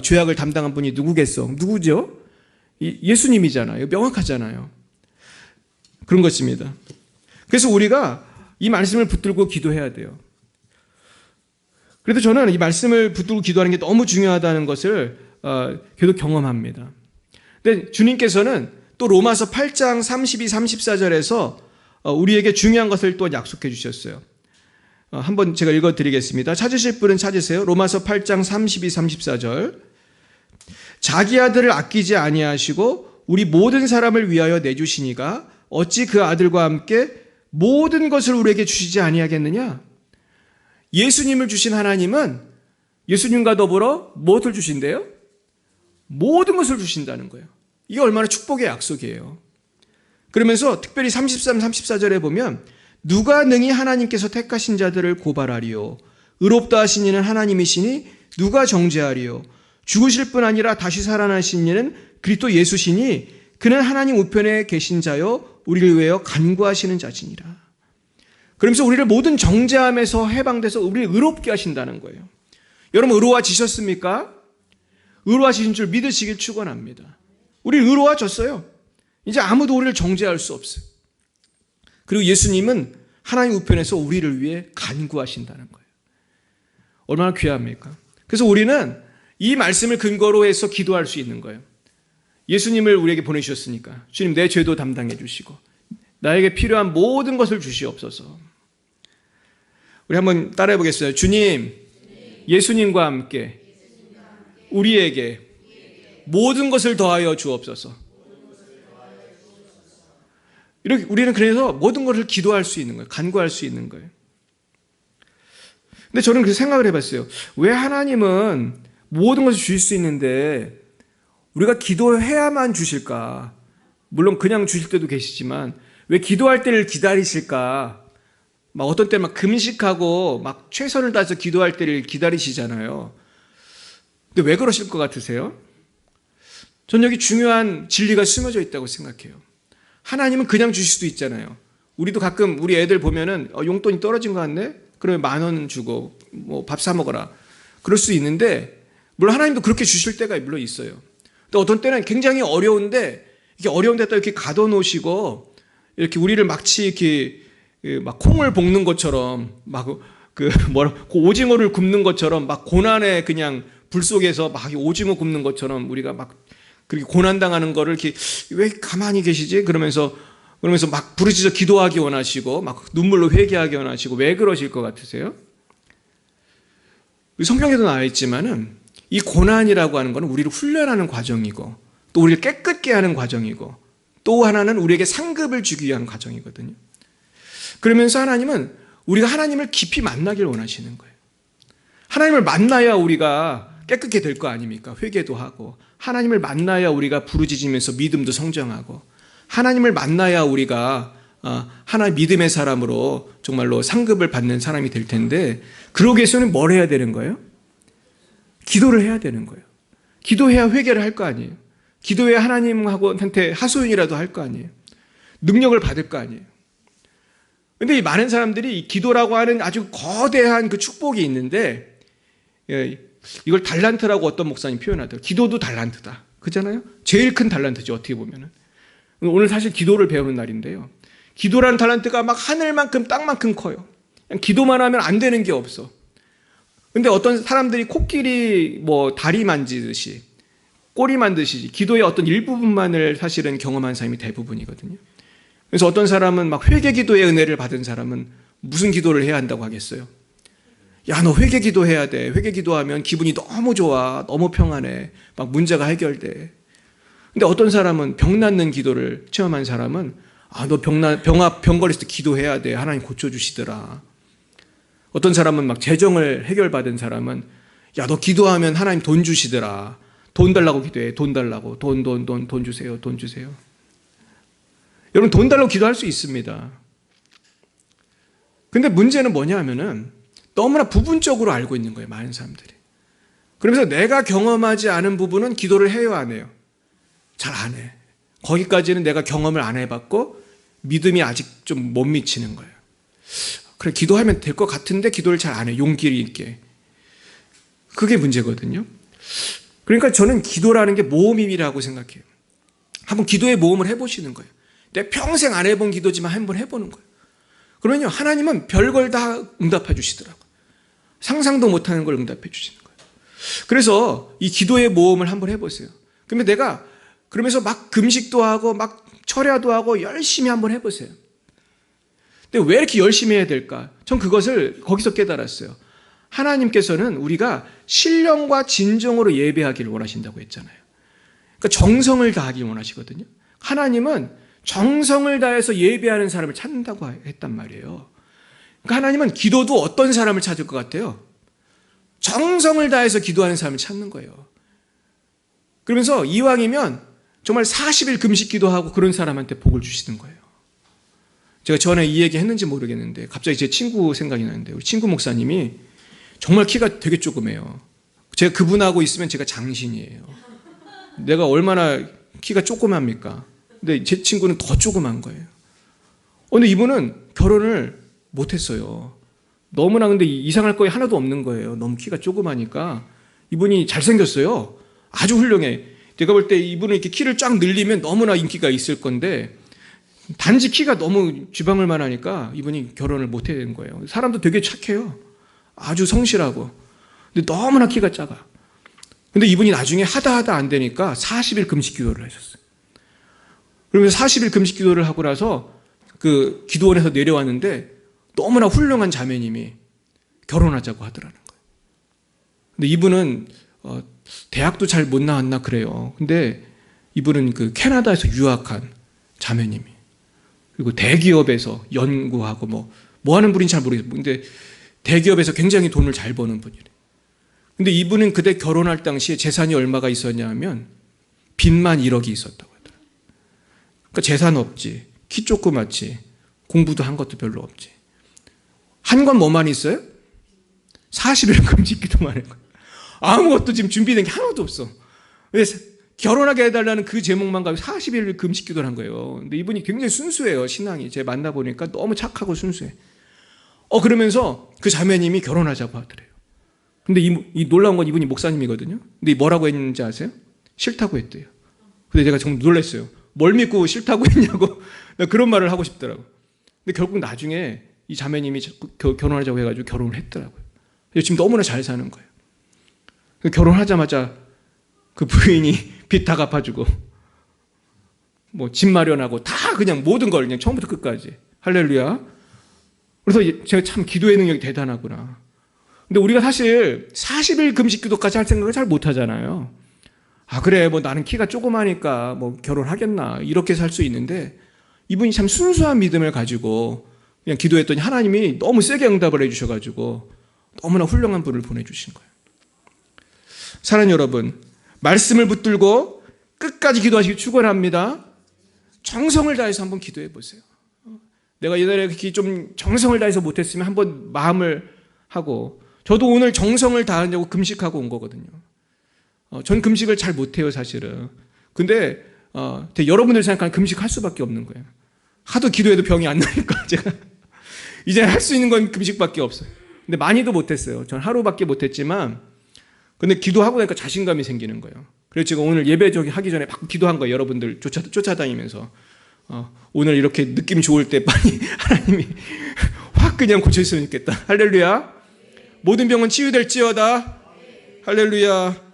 Speaker 1: 죄악을 담당한 분이 누구겠어? 누구죠? 예수님이잖아요. 명확하잖아요. 그런 것입니다. 그래서 우리가 이 말씀을 붙들고 기도해야 돼요. 그래도 저는 이 말씀을 붙들고 기도하는 게 너무 중요하다는 것을 계속 경험합니다. 근데 주님께서는 또 로마서 8장 32, 34절에서 우리에게 중요한 것을 또 약속해 주셨어요. 한번 제가 읽어드리겠습니다. 찾으실 분은 찾으세요. 로마서 8장 32, 34절. 자기 아들을 아끼지 아니하시고 우리 모든 사람을 위하여 내주시니가 어찌 그 아들과 함께 모든 것을 우리에게 주시지 아니하겠느냐? 예수님을 주신 하나님은 예수님과 더불어 무엇을 주신대요? 모든 것을 주신다는 거예요. 이게 얼마나 축복의 약속이에요. 그러면서 특별히 33, 34절에 보면 누가 능히 하나님께서 택하신 자들을 고발하리요? 의롭다 하신 이는 하나님이시니 누가 정죄하리요? 죽으실 뿐 아니라 다시 살아나신 이는 그리스도 예수시니 그는 하나님 우편에 계신 자요 우리를 위하여 간구하시는 자지니라. 그러면서 우리를 모든 정죄함에서 해방돼서 우리를 의롭게 하신다는 거예요. 여러분 의로워지셨습니까? 의로워지신 줄 믿으시길 축원합니다. 우리 의로워졌어요. 이제 아무도 우리를 정죄할 수 없어요. 그리고 예수님은 하나님 우편에서 우리를 위해 간구하신다는 거예요. 얼마나 귀합니까? 그래서 우리는 이 말씀을 근거로 해서 기도할 수 있는 거예요. 예수님을 우리에게 보내주셨으니까 주님 내 죄도 담당해 주시고 나에게 필요한 모든 것을 주시옵소서. 우리 한번 따라해 보겠어요. 주님, 예수님과 함께 우리에게 모든 것을 더하여 주옵소서. 이렇게 우리는 그래서 모든 것을 기도할 수 있는 거예요. 간구할 수 있는 거예요. 근데 저는 그 생각을 해봤어요. 왜 하나님은 모든 것을 주실 수 있는데 우리가 기도해야만 주실까? 물론 그냥 주실 때도 계시지만 왜 기도할 때를 기다리실까? 막 어떤 때 막 금식하고 막 최선을 다해서 기도할 때를 기다리시잖아요. 근데 왜 그러실 것 같으세요? 전 여기 중요한 진리가 숨어져 있다고 생각해요. 하나님은 그냥 주실 수도 있잖아요. 우리도 가끔 우리 애들 보면은 용돈이 떨어진 것 같네? 그러면 10,000원 주고 뭐 밥 사 먹어라. 그럴 수 있는데 물론 하나님도 그렇게 주실 때가 물론 있어요. 또 어떤 때는 굉장히 어려운데 이렇게 어려운 데다 이렇게 가둬놓으시고 이렇게 우리를 마치 이렇게 막 콩을 볶는 것처럼 막 그 오징어를 굽는 것처럼 막 고난의 그냥 불 속에서 막 오징어 굽는 것처럼 우리가 막 그렇게 고난당하는 거를 이렇게 왜 가만히 계시지? 그러면서 막 부르짖어 기도하기 원하시고 막 눈물로 회개하기 원하시고 왜 그러실 것 같으세요? 성경에도 나와 있지만은 이 고난이라고 하는 것은 우리를 훈련하는 과정이고 또 우리를 깨끗게 하는 과정이고 또 하나는 우리에게 상급을 주기 위한 과정이거든요. 그러면서 하나님은 우리가 하나님을 깊이 만나길 원하시는 거예요. 하나님을 만나야 우리가 깨끗게 될 거 아닙니까? 회개도 하고 하나님을 만나야 우리가 부르짖으면서 믿음도 성장하고 하나님을 만나야 우리가 하나의 믿음의 사람으로 정말로 상급을 받는 사람이 될 텐데 그러기 위해서는 뭘 해야 되는 거예요? 기도를 해야 되는 거예요. 기도해야 회개를 할 거 아니에요. 기도해야 하나님한테 하소연이라도 할 거 아니에요. 능력을 받을 거 아니에요. 근데 이 많은 사람들이 이 기도라고 하는 아주 거대한 그 축복이 있는데 이걸 달란트라고 어떤 목사님 표현하더라고요. 기도도 달란트다. 그잖아요? 제일 큰 달란트죠. 어떻게 보면은. 오늘 사실 기도를 배우는 날인데요. 기도라는 달란트가 막 하늘만큼 땅만큼 커요. 그냥 기도만 하면 안 되는 게 없어. 근데 어떤 사람들이 코끼리 뭐 다리 만지듯이 꼬리 만드시지 기도의 어떤 일부분만을 사실은 경험한 사람이 대부분이거든요. 그래서 어떤 사람은 막 회개 기도의 은혜를 받은 사람은 무슨 기도를 해야 한다고 하겠어요? 야, 너 회개 기도해야 돼. 회개 기도하면 기분이 너무 좋아. 너무 평안해. 막 문제가 해결돼. 근데 어떤 사람은 병 낫는 기도를 체험한 사람은 너 병 걸렸을 때 기도해야 돼. 하나님 고쳐주시더라. 어떤 사람은 막 재정을 해결받은 사람은 야, 너 기도하면 하나님 돈 주시더라. 돈 달라고 기도해. 돈 달라고. 돈 주세요. 돈 주세요. 여러분 돈 달라고 기도할 수 있습니다. 근데 문제는 뭐냐 하면은 너무나 부분적으로 알고 있는 거예요. 많은 사람들이. 그러면서 내가 경험하지 않은 부분은 기도를 해요 안 해요? 잘 안 해. 거기까지는 내가 경험을 안 해봤고 믿음이 아직 좀 못 미치는 거예요. 그래 기도하면 될 것 같은데 기도를 잘 안 해. 용기 있게. 그게 문제거든요. 그러니까 저는 기도라는 게 모험이라고 생각해요. 한번 기도의 모험을 해보시는 거예요. 내가 평생 안 해본 기도지만 한번 해보는 거예요. 그러면요 하나님은 별걸 다 응답해 주시더라고요. 상상도 못하는 걸 응답해 주시는 거예요. 그래서 이 기도의 모험을 한번 해보세요. 그러면 내가 그러면서 막 금식도 하고 막 철야도 하고 열심히 한번 해보세요. 근데 왜 이렇게 열심히 해야 될까? 전 그것을 거기서 깨달았어요. 하나님께서는 우리가 신령과 진정으로 예배하기를 원하신다고 했잖아요. 그러니까 정성을 다하기 원하시거든요. 하나님은 정성을 다해서 예배하는 사람을 찾는다고 했단 말이에요. 그러니까 하나님은 기도도 어떤 사람을 찾을 것 같아요? 정성을 다해서 기도하는 사람을 찾는 거예요. 그러면서 이왕이면 정말 40일 금식 기도하고 그런 사람한테 복을 주시는 거예요. 제가 전에 이 얘기 했는지 모르겠는데 갑자기 제 친구 생각이 나는데 우리 친구 목사님이 정말 키가 되게 조그매요. 제가 그분하고 있으면 제가 장신이에요. 내가 얼마나 키가 조그맣니까? 근데 제 친구는 더 조그만 거예요. 근데 이분은 결혼을 못했어요. 너무나 근데 이상할 거에 하나도 없는 거예요. 너무 키가 조그마니까. 이분이 잘생겼어요. 아주 훌륭해. 내가 볼 때 이분은 이렇게 키를 쫙 늘리면 너무나 인기가 있을 건데 단지 키가 너무 쥐방울만 하니까 이분이 결혼을 못해야 되는 거예요. 사람도 되게 착해요. 아주 성실하고. 근데 너무나 키가 작아. 근데 이분이 나중에 하다 안 되니까 40일 금식 기도를 하셨어요. 그러면서 40일 금식 기도를 하고 나서 그 기도원에서 내려왔는데 너무나 훌륭한 자매님이 결혼하자고 하더라는 거예요. 근데 이분은 대학도 잘 못 나왔나 그래요. 근데 이분은 그 캐나다에서 유학한 자매님이 그리고 대기업에서 연구하고 뭐 하는 분인지 잘 모르겠어요. 근데 대기업에서 굉장히 돈을 잘 버는 분이래. 근데 이분은 그때 결혼할 당시에 재산이 얼마가 있었냐 하면 빚만 1억이 있었다고 하더라고요. 그러니까 재산 없지, 키 조그맣지, 공부도 한 것도 별로 없지. 한 건 뭐만 있어요? 40일 금식 기도만 한 거예요. 아무것도 지금 준비된 게 하나도 없어. 그래서 결혼하게 해달라는 그 제목만 가지고 40일 금식 기도를 한 거예요. 근데 이분이 굉장히 순수해요, 신앙이. 제가 만나보니까 너무 착하고 순수해. 그러면서 그 자매님이 결혼하자고 하더래요. 근데 이 놀라운 건 이분이 목사님이거든요. 근데 뭐라고 했는지 아세요? 싫다고 했대요. 근데 제가 정말 놀랐어요. 뭘 믿고 싫다고 했냐고. 그런 말을 하고 싶더라고. 근데 결국 나중에 이 자매님이 결혼하자고 해가지고 결혼을 했더라고요. 지금 너무나 잘 사는 거예요. 결혼하자마자 그 부인이 빚 다 갚아주고 뭐 집 마련하고 다 그냥 모든 걸 그냥 처음부터 끝까지. 할렐루야. 그래서 제가 참 기도의 능력이 대단하구나. 근데 우리가 사실 40일 금식 기도까지 할 생각을 잘 못하잖아요. 아 그래 뭐 나는 키가 조그마니까 뭐 결혼하겠나 이렇게 살 수 있는데 이분이 참 순수한 믿음을 가지고 그냥 기도했더니 하나님이 너무 세게 응답을 해주셔가지고 너무나 훌륭한 분을 보내주신 거예요. 사랑하는 여러분, 말씀을 붙들고 끝까지 기도하시기 축원합니다. 정성을 다해서 한번 기도해 보세요. 내가 옛날에 좀 정성을 다해서 못했으면 한번 마음을 하고, 저도 오늘 정성을 다하려고 금식하고 온 거거든요. 전 금식을 잘 못해요, 사실은. 근데 여러분들 생각하면 금식할 수밖에 없는 거예요. 하도 기도해도 병이 안 나니까 제가 이제 할 수 있는 건 금식밖에 없어요. 근데 많이도 못했어요. 전 하루밖에 못했지만, 근데 기도하고 나니까 자신감이 생기는 거예요. 그래서 제가 오늘 예배 하기 전에 막 기도한 거예요. 여러분들 쫓아다니면서 오늘 이렇게 느낌 좋을 때 빨리 하나님이 확 그냥 고쳐주으면 좋겠다. 할렐루야. 모든 병은 치유될지어다. 할렐루야.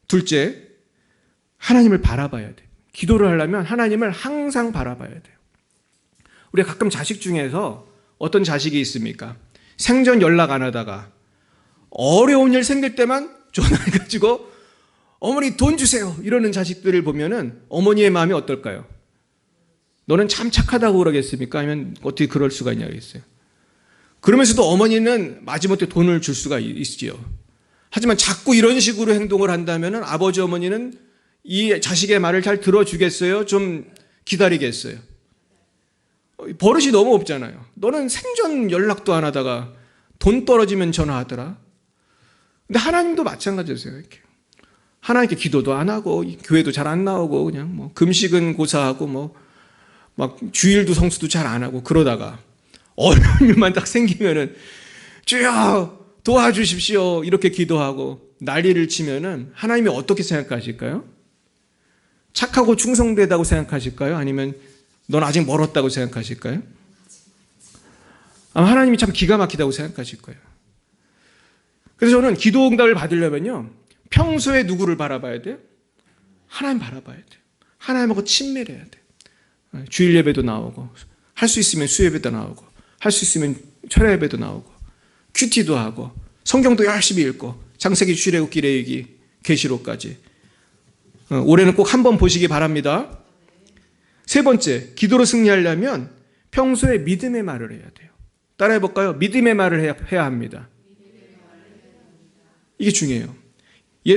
Speaker 1: 둘째, 하나님을 바라봐야 돼요. 기도를 하려면 하나님을 항상 바라봐야 돼요. 우리가 가끔 자식 중에서 어떤 자식이 있습니까? 생전 연락 안 하다가 어려운 일 생길 때만 전화해가지고 어머니 돈 주세요 이러는 자식들을 보면은 어머니의 마음이 어떨까요? 너는 참 착하다고 그러겠습니까? 아니면 어떻게 그럴 수가 있냐겠어요. 그러면서도 어머니는 마지못해 돈을 줄 수가 있지요. 하지만 자꾸 이런 식으로 행동을 한다면은 아버지 어머니는 이 자식의 말을 잘 들어주겠어요? 좀 기다리겠어요? 버릇이 너무 없잖아요. 너는 생전 연락도 안 하다가 돈 떨어지면 전화하더라. 근데 하나님도 마찬가지였어요. 이렇게. 하나님께 기도도 안 하고 교회도 잘 안 나오고 그냥 뭐 금식은 고사하고 뭐 막 주일도 성수도 잘 안 하고 그러다가 어려운 일만 딱 생기면은 주여 도와주십시오 이렇게 기도하고 난리를 치면은 하나님이 어떻게 생각하실까요? 착하고 충성되다고 생각하실까요? 아니면 넌 아직 멀었다고 생각하실까요? 아마 하나님이 참 기가 막히다고 생각하실 거예요. 그래서 저는 기도 응답을 받으려면요, 평소에 누구를 바라봐야 돼요? 하나님 바라봐야 돼요. 하나님하고 친밀해야 돼요. 주일 예배도 나오고, 할 수 있으면 수예배도 나오고, 할 수 있으면 철야 예배도 나오고, 큐티도 하고, 성경도 열심히 읽고, 창세기, 출애굽기, 레위기, 계시록까지. 올해는 꼭 한번 보시기 바랍니다. 세 번째, 기도로 승리하려면 평소에 믿음의 말을 해야 돼요. 따라해 볼까요? 믿음의 말을 해야 합니다. 이게 중요해요.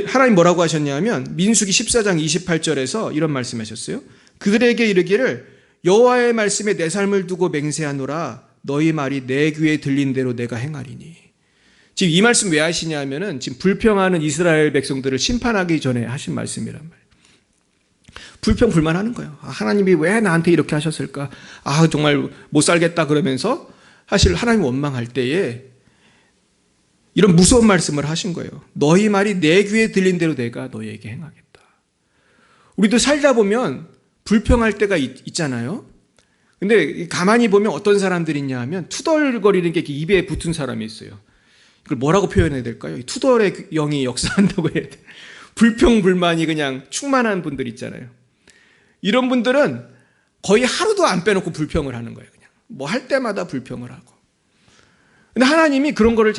Speaker 1: 하나님 뭐라고 하셨냐면 민수기 14장 28절에서 이런 말씀하셨어요. 그들에게 이르기를 여호와의 말씀에 내 삶을 두고 맹세하노라. 너희 말이 내 귀에 들린 대로 내가 행하리니. 지금 이 말씀 왜 하시냐면은 지금 불평하는 이스라엘 백성들을 심판하기 전에 하신 말씀이란 말이에요. 불평 불만하는 거예요. 하나님이 왜 나한테 이렇게 하셨을까? 정말 못 살겠다 그러면서 사실 하나님 원망할 때에 이런 무서운 말씀을 하신 거예요. 너희 말이 내 귀에 들린 대로 내가 너희에게 행하겠다. 우리도 살다 보면 불평할 때가 있잖아요. 근데 가만히 보면 어떤 사람들이 있냐 하면 투덜거리는 게 입에 붙은 사람이 있어요. 이걸 뭐라고 표현해야 될까요? 투덜의 영이 역사한다고 해야 돼. 불평불만이 그냥 충만한 분들 있잖아요. 이런 분들은 거의 하루도 안 빼놓고 불평을 하는 거예요. 그냥 뭐 할 때마다 불평을 하고. 근데 하나님이 그런 거를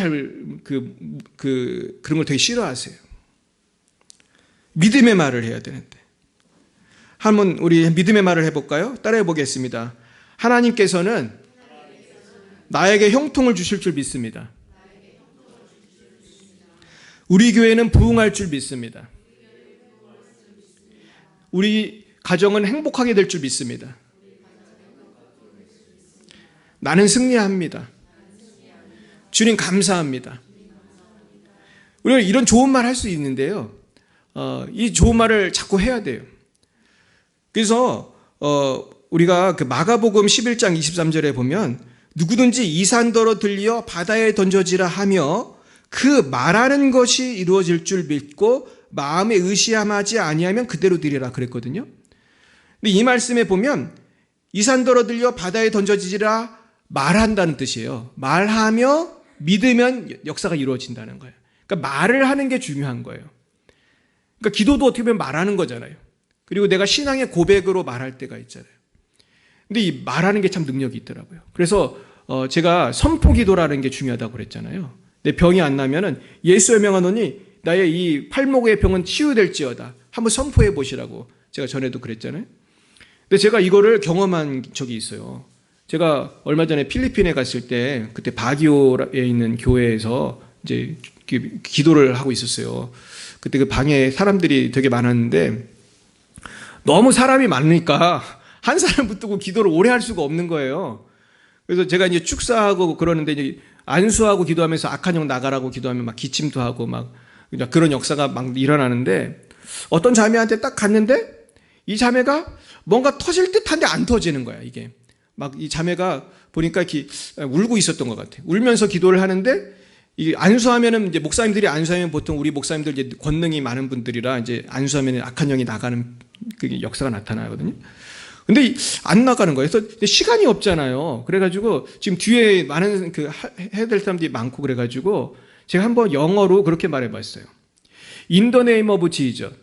Speaker 1: 그런 걸 되게 싫어하세요. 믿음의 말을 해야 되는데. 한번 우리 믿음의 말을 해볼까요? 따라해 보겠습니다. 하나님께서는 나에게 형통을 주실 줄 믿습니다. 우리 교회는 부흥할 줄 믿습니다. 우리 가정은 행복하게 될 줄 믿습니다. 나는 승리합니다. 주님 감사합니다. 우리가 이런 좋은 말 할 수 있는데요. 이 좋은 말을 자꾸 해야 돼요. 그래서 우리가 그 마가복음 11장 23절에 보면 누구든지 이 산더러 들려 바다에 던져지라 하며 그 말하는 것이 이루어질 줄 믿고 마음에 의심하지 아니하면 그대로 되리라 그랬거든요. 근데 이 말씀에 보면 이 산더러 들려 바다에 던져지리라 말한다는 뜻이에요. 말하며 믿으면 역사가 이루어진다는 거예요. 그러니까 말을 하는 게 중요한 거예요. 그러니까 기도도 어떻게 보면 말하는 거잖아요. 그리고 내가 신앙의 고백으로 말할 때가 있잖아요. 근데 이 말하는 게 참 능력이 있더라고요. 그래서 제가 선포 기도라는 게 중요하다고 그랬잖아요. 내 병이 안 나면은 예수의 명하노니 나의 이 팔목의 병은 치유될지어다. 한번 선포해 보시라고 제가 전에도 그랬잖아요. 근데 제가 이거를 경험한 적이 있어요. 제가 얼마 전에 필리핀에 갔을 때 그때 바기오에 있는 교회에서 이제 기도를 하고 있었어요. 그때 그 방에 사람들이 되게 많았는데 너무 사람이 많으니까 한 사람 붙들고 기도를 오래 할 수가 없는 거예요. 그래서 제가 이제 축사하고 그러는데 이제 안수하고 기도하면서 악한 영 나가라고 기도하면 막 기침도 하고 막 그런 역사가 막 일어나는데 어떤 자매한테 딱 갔는데 이 자매가 뭔가 터질 듯한데 안 터지는 거야. 이게 막 이 자매가 보니까 이렇게 울고 있었던 것 같아. 울면서 기도를 하는데 이 안수하면은 이제 목사님들이 안수하면 보통 우리 목사님들 이제 권능이 많은 분들이라 이제 안수하면 악한 영이 나가는 그 역사가 나타나거든요. 근데 안 나가는 거예요. 그래서 시간이 없잖아요. 그래가지고 지금 뒤에 많은 그 해야 될 사람들이 많고 그래가지고 제가 한번 영어로 그렇게 말해봤어요. In the name of Jesus.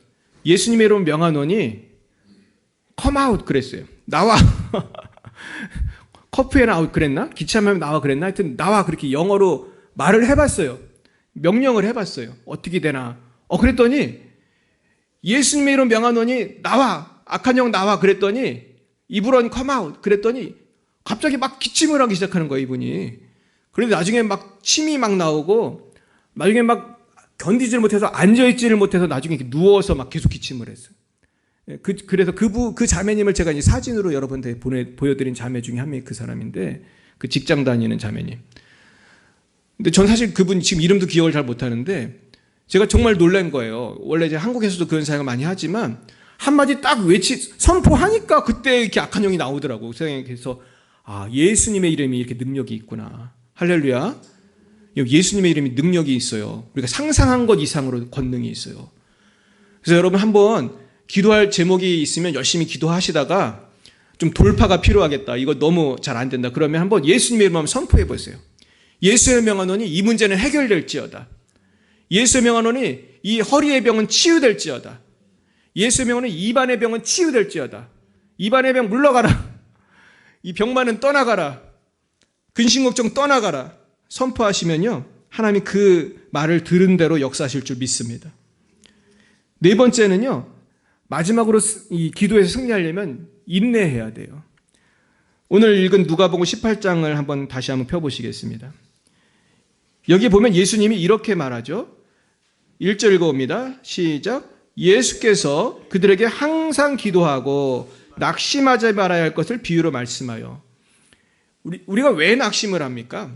Speaker 1: 예수님의 이름 명하노니 come out 그랬어요. 나와. 커피에 나와 그랬나? 기차면 나와 그랬나? 하여튼 나와 그렇게 영어로 말을 해봤어요. 명령을 해봤어요. 어떻게 되나? 그랬더니 예수님의 이름 명하노니 나와. 악한 영 나와 그랬더니 이불은 come out 그랬더니 갑자기 막 기침을 하기 시작하는 거예요, 이분이. 그런데 나중에 막 침이 막 나오고 나중에 막 견디지를 못해서 앉아있지를 못해서 나중에 이렇게 누워서 막 계속 기침을 했어요. 그래서 그 자매님을 제가 이제 사진으로 여러분한테 보여드린 자매 중에 한 명이 그 사람인데 그 직장 다니는 자매님. 근데 전 사실 그분 지금 이름도 기억을 잘 못하는데 제가 정말 놀란 거예요. 원래 이제 한국에서도 그런 사용을 많이 하지만 한마디 딱 선포하니까 그때 이렇게 악한 영이 나오더라고. 그래서 예수님의 이름이 이렇게 능력이 있구나. 할렐루야. 예수님의 이름이 능력이 있어요. 우리가 상상한 것 이상으로 권능이 있어요. 그래서 여러분 한번 기도할 제목이 있으면 열심히 기도하시다가 좀 돌파가 필요하겠다. 이거 너무 잘 안 된다. 그러면 한번 예수님의 이름 한번 선포해 보세요. 예수의 명하노니 이 문제는 해결될지어다. 예수의 명하노니 이 허리의 병은 치유될지어다. 예수의 명하노니 입안의 병은 치유될지어다. 입안의 병 물러가라. 이 병만은 떠나가라. 근심 걱정 떠나가라. 선포하시면요. 하나님이 그 말을 들은 대로 역사하실 줄 믿습니다. 네 번째는요. 마지막으로 이 기도에서 승리하려면 인내해야 돼요. 오늘 읽은 누가복음 18장을 한번 다시 한번 펴보시겠습니다. 여기 보면 예수님이 이렇게 말하죠. 1절 읽어봅니다. 시작. 예수께서 그들에게 항상 기도하고 낙심하지 말아야 할 것을 비유로 말씀하여. 우리가 왜 낙심을 합니까?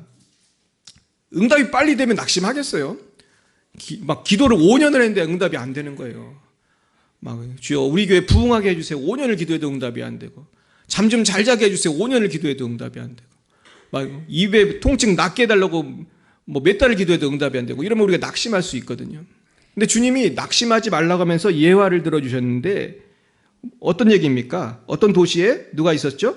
Speaker 1: 응답이 빨리 되면 낙심하겠어요? 막 기도를 5년을 했는데 응답이 안 되는 거예요. 막 주여 우리 교회 부흥하게 해주세요. 5년을 기도해도 응답이 안 되고 잠 좀 잘 자게 해주세요. 5년을 기도해도 응답이 안 되고 막 입에 통증 낫게 해달라고 뭐 몇 달을 기도해도 응답이 안 되고 이러면 우리가 낙심할 수 있거든요. 근데 주님이 낙심하지 말라고 하면서 예화를 들어주셨는데 어떤 얘기입니까? 어떤 도시에 누가 있었죠?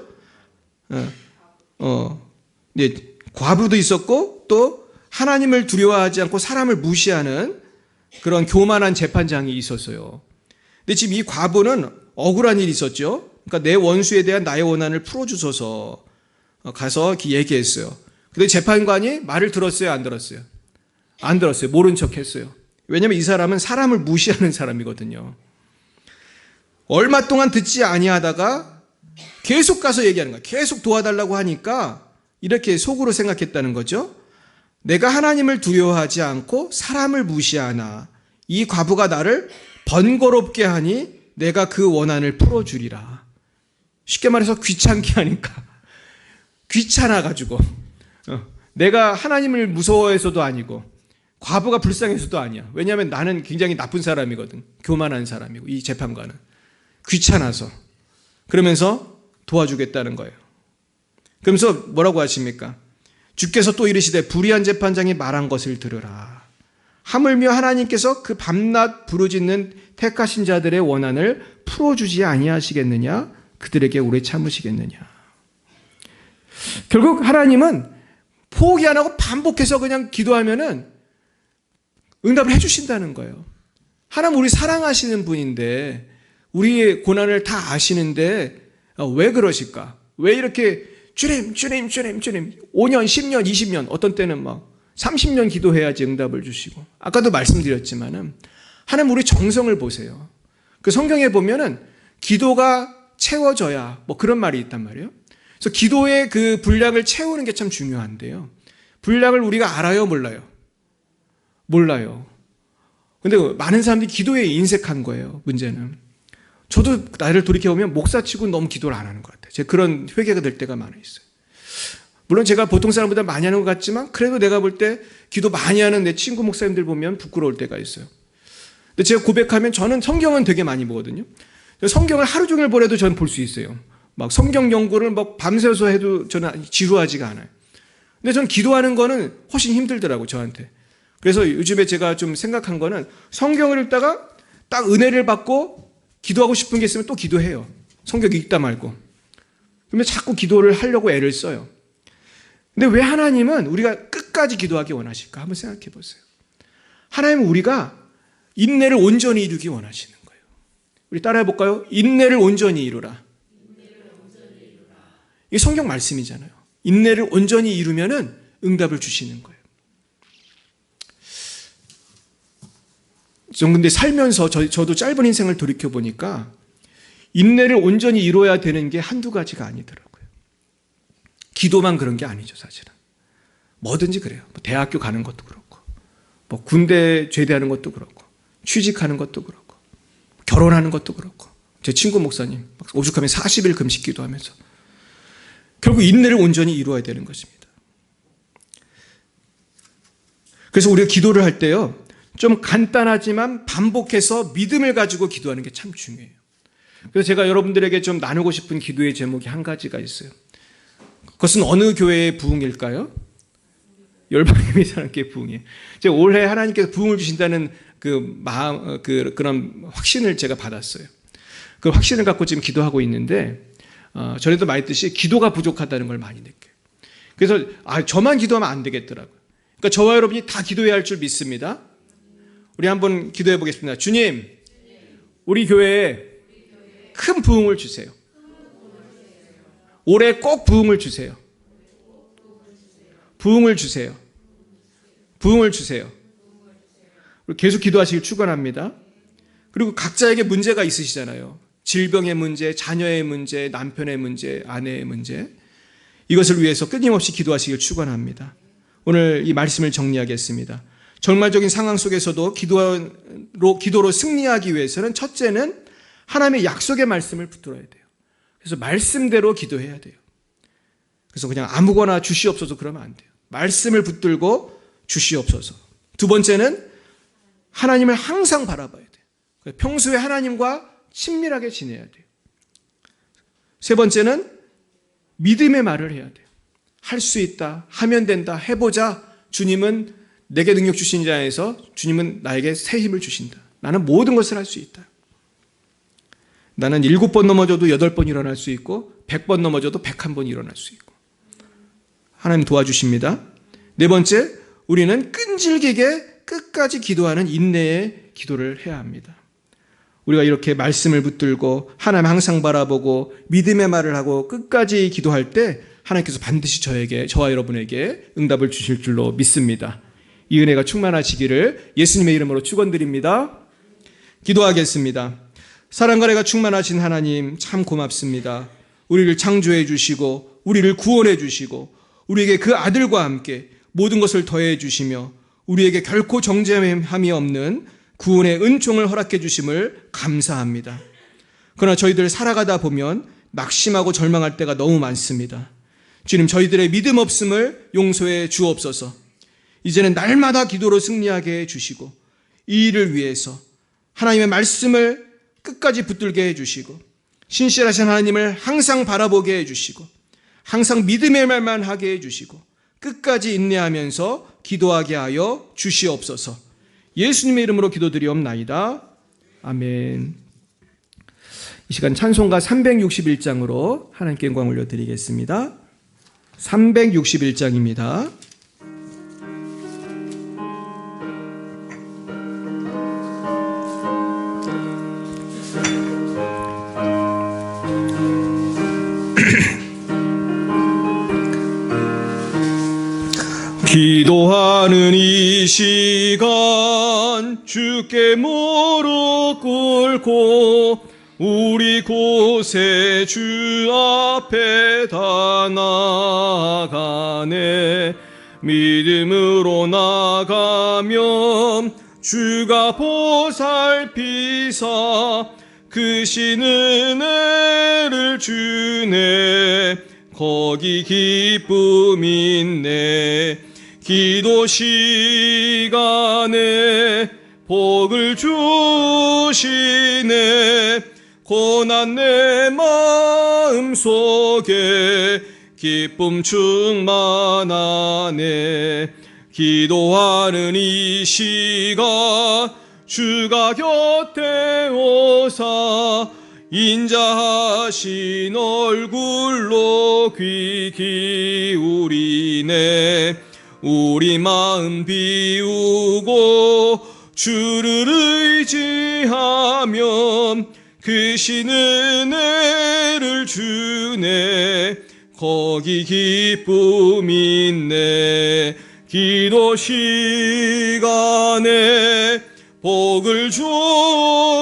Speaker 1: 과부도 있었고 또 하나님을 두려워하지 않고 사람을 무시하는 그런 교만한 재판장이 있었어요. 근데 지금 이 과부는 억울한 일이 있었죠. 그러니까 내 원수에 대한 나의 원한을 풀어주소서 가서 이렇게 얘기했어요. 근데 재판관이 말을 들었어요? 안 들었어요? 안 들었어요. 모른 척 했어요. 왜냐하면 이 사람은 사람을 무시하는 사람이거든요. 얼마 동안 듣지 아니하다가 계속 가서 얘기하는 거예요. 계속 도와달라고 하니까 이렇게 속으로 생각했다는 거죠. 내가 하나님을 두려워하지 않고 사람을 무시하나 이 과부가 나를 번거롭게 하니 내가 그 원한을 풀어주리라. 쉽게 말해서 귀찮게 하니까 귀찮아가지고 내가 하나님을 무서워해서도 아니고 과부가 불쌍해서도 아니야. 왜냐하면 나는 굉장히 나쁜 사람이거든. 교만한 사람이고 이 재판관은 귀찮아서 그러면서 도와주겠다는 거예요. 그러면서 뭐라고 하십니까? 주께서 또 이르시되 불의한 재판장이 말한 것을 들으라. 하물며 하나님께서 그 밤낮 부르짖는 택하신 자들의 원한을 풀어주지 아니하시겠느냐? 그들에게 오래 참으시겠느냐. 결국 하나님은 포기 안 하고 반복해서 그냥 기도하면은 응답을 해주신다는 거예요. 하나님 우리 사랑하시는 분인데 우리의 고난을 다 아시는데 왜 그러실까? 왜 이렇게 주님 5년, 10년, 20년 어떤 때는 막 30년 기도해야지 응답을 주시고 아까도 말씀드렸지만은 하나님 우리 정성을 보세요. 그 성경에 보면은 기도가 채워져야 뭐 그런 말이 있단 말이에요. 그래서 기도의 그 분량을 채우는 게 참 중요한데요. 분량을 우리가 알아요, 몰라요? 몰라요. 근데 많은 사람들이 기도에 인색한 거예요, 문제는. 저도 나를 돌이켜보면 목사치고 너무 기도를 안 하는 것 같아요. 제가 그런 회개가 될 때가 많아 있어요. 물론 제가 보통 사람보다 많이 하는 것 같지만 그래도 내가 볼 때 기도 많이 하는 내 친구 목사님들 보면 부끄러울 때가 있어요. 근데 제가 고백하면 저는 성경은 되게 많이 보거든요. 성경을 하루 종일 보내도 저는 볼 수 있어요. 막 성경 연구를 막 밤새서 해도 저는 지루하지가 않아요. 근데 저는 기도하는 거는 훨씬 힘들더라고요, 저한테. 그래서 요즘에 제가 좀 생각한 거는 성경을 읽다가 딱 은혜를 받고 기도하고 싶은 게 있으면 또 기도해요. 성경 읽다 말고. 그러면 자꾸 기도를 하려고 애를 써요. 근데 왜 하나님은 우리가 끝까지 기도하기 원하실까? 한번 생각해 보세요. 하나님은 우리가 인내를 온전히 이루기 원하시는 거예요. 우리 따라해 볼까요? 인내를 온전히 이루라. 이게 성경 말씀이잖아요. 인내를 온전히 이루면은 응답을 주시는 거예요. 전 근데 살면서 저도 짧은 인생을 돌이켜 보니까 인내를 온전히 이루어야 되는 게 한두 가지가 아니더라고요. 기도만 그런 게 아니죠, 사실은. 뭐든지 그래요. 뭐 대학교 가는 것도 그렇고, 뭐 군대 제대하는 것도 그렇고, 취직하는 것도 그렇고, 결혼하는 것도 그렇고. 제 친구 목사님 오죽하면 40일 금식 기도하면서 결국 인내를 온전히 이루어야 되는 것입니다. 그래서 우리가 기도를 할 때요, 좀 간단하지만 반복해서 믿음을 가지고 기도하는 게 참 중요해요. 그래서 제가 여러분들에게 좀 나누고 싶은 기도의 제목이 한 가지가 있어요. 그것은 어느 교회의 부흥일까요? 열방교회 사람께 부흥이에요. 제가 올해 하나님께서 부흥을 주신다는 그 마음, 그런 확신을 제가 받았어요. 그 확신을 갖고 지금 기도하고 있는데, 전에도 말했듯이 기도가 부족하다는 걸 많이 느껴요. 그래서 저만 기도하면 안 되겠더라고요. 그러니까 저와 여러분이 다 기도해야 할 줄 믿습니다. 우리 한번 기도해 보겠습니다. 주님, 우리 교회에 큰 부흥을 주세요. 올해 꼭 부흥을 주세요. 부흥을 주세요. 부흥을 주세요. 계속 기도하시길 축원합니다. 그리고 각자에게 문제가 있으시잖아요. 질병의 문제, 자녀의 문제, 남편의 문제, 아내의 문제. 이것을 위해서 끊임없이 기도하시길 축원합니다. 오늘 이 말씀을 정리하겠습니다. 절망적인 상황 속에서도 기도로 승리하기 위해서는 첫째는 하나님의 약속의 말씀을 붙들어야 돼요. 그래서 말씀대로 기도해야 돼요. 그래서 그냥 아무거나 주시옵소서 그러면 안 돼요. 말씀을 붙들고 주시옵소서. 두 번째는 하나님을 항상 바라봐야 돼요. 평소에 하나님과 친밀하게 지내야 돼요. 세 번째는 믿음의 말을 해야 돼요. 할 수 있다, 하면 된다, 해보자. 주님은 내게 능력 주신 자에서 주님은 나에게 새 힘을 주신다. 나는 모든 것을 할 수 있다. 나는 7번 넘어져도 8번 일어날 수 있고 100번 넘어져도 101번 일어날 수 있고 하나님 도와주십니다. 네 번째, 우리는 끈질기게 끝까지 기도하는 인내의 기도를 해야 합니다. 우리가 이렇게 말씀을 붙들고 하나님 항상 바라보고 믿음의 말을 하고 끝까지 기도할 때 하나님께서 반드시 저와 여러분에게 응답을 주실 줄로 믿습니다. 이 은혜가 충만하시기를 예수님의 이름으로 축원드립니다. 기도하겠습니다. 사랑과 은혜가 충만하신 하나님 참 고맙습니다. 우리를 창조해 주시고 우리를 구원해 주시고 우리에게 그 아들과 함께 모든 것을 더해 주시며 우리에게 결코 정죄함이 없는 구원의 은총을 허락해 주심을 감사합니다. 그러나 저희들 살아가다 보면 낙심하고 절망할 때가 너무 많습니다. 주님, 저희들의 믿음 없음을 용서해 주옵소서. 이제는 날마다 기도로 승리하게 해주시고 이 일을 위해서 하나님의 말씀을 끝까지 붙들게 해주시고 신실하신 하나님을 항상 바라보게 해주시고 항상 믿음의 말만 하게 해주시고 끝까지 인내하면서 기도하게 하여 주시옵소서. 예수님의 이름으로 기도드리옵나이다. 아멘. 이 시간 찬송가 361장으로 하나님께 영광 올려드리겠습니다. 361장입니다. 기도하는 이 시간 주께 무릎 꿇고 우리 곳에 주 앞에 다 나아가네. 믿음으로 나가면 주가 보살피사 크신 은혜를 주네. 거기 기쁨 있네. 기도 시간에 복을 주시네. 고난 내 마음 속에 기쁨 충만하네. 기도하는 이 시간 주가 곁에 오사 인자하신 얼굴로 귀 기울이네. 우리 마음 비우고 주를 의지하면 크신 은혜를 주네. 거기 기쁨 있네. 기도 시간에 복을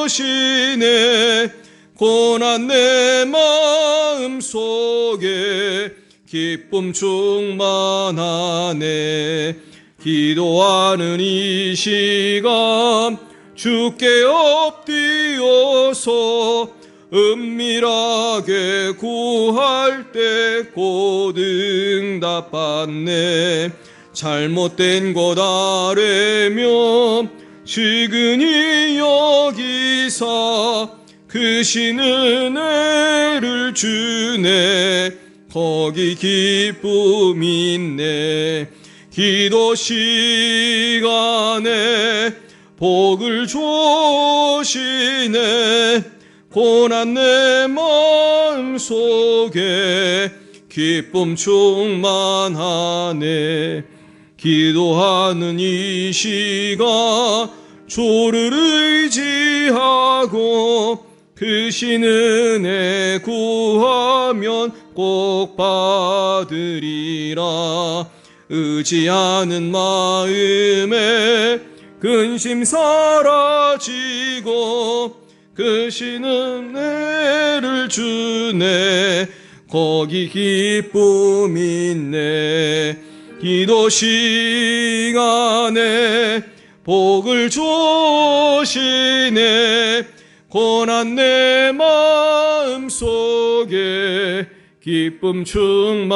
Speaker 1: 주시네. 고난 내 마음 속에 기쁨 충만하네. 기도하는 이 시간 주께 엎드려서 은밀하게 구할 때 곧 응답받네. 잘못된 것 아뢰며 지근히 여기사 크신 은혜를 주네. 거기 기쁨 있네. 기도 시간에 복을 주시네. 고난 내 마음 속에 기쁨 충만하네. 기도하는 이 시간 주를 의지하고 크신 은혜 구하면 꼭 받으리라. 의지하는 마음에 근심 사라지고 크신 은혜를 주네. 거기 기쁨 있네. 기도 시간에 복을 주시네. 고난 내 마음 속에 기쁨 충만하네.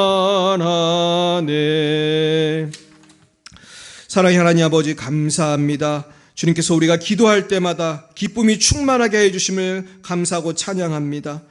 Speaker 1: 사랑의 하나님 아버지 감사합니다. 주님께서 우리가 기도할 때마다 기쁨이 충만하게 해주심을 감사하고 찬양합니다.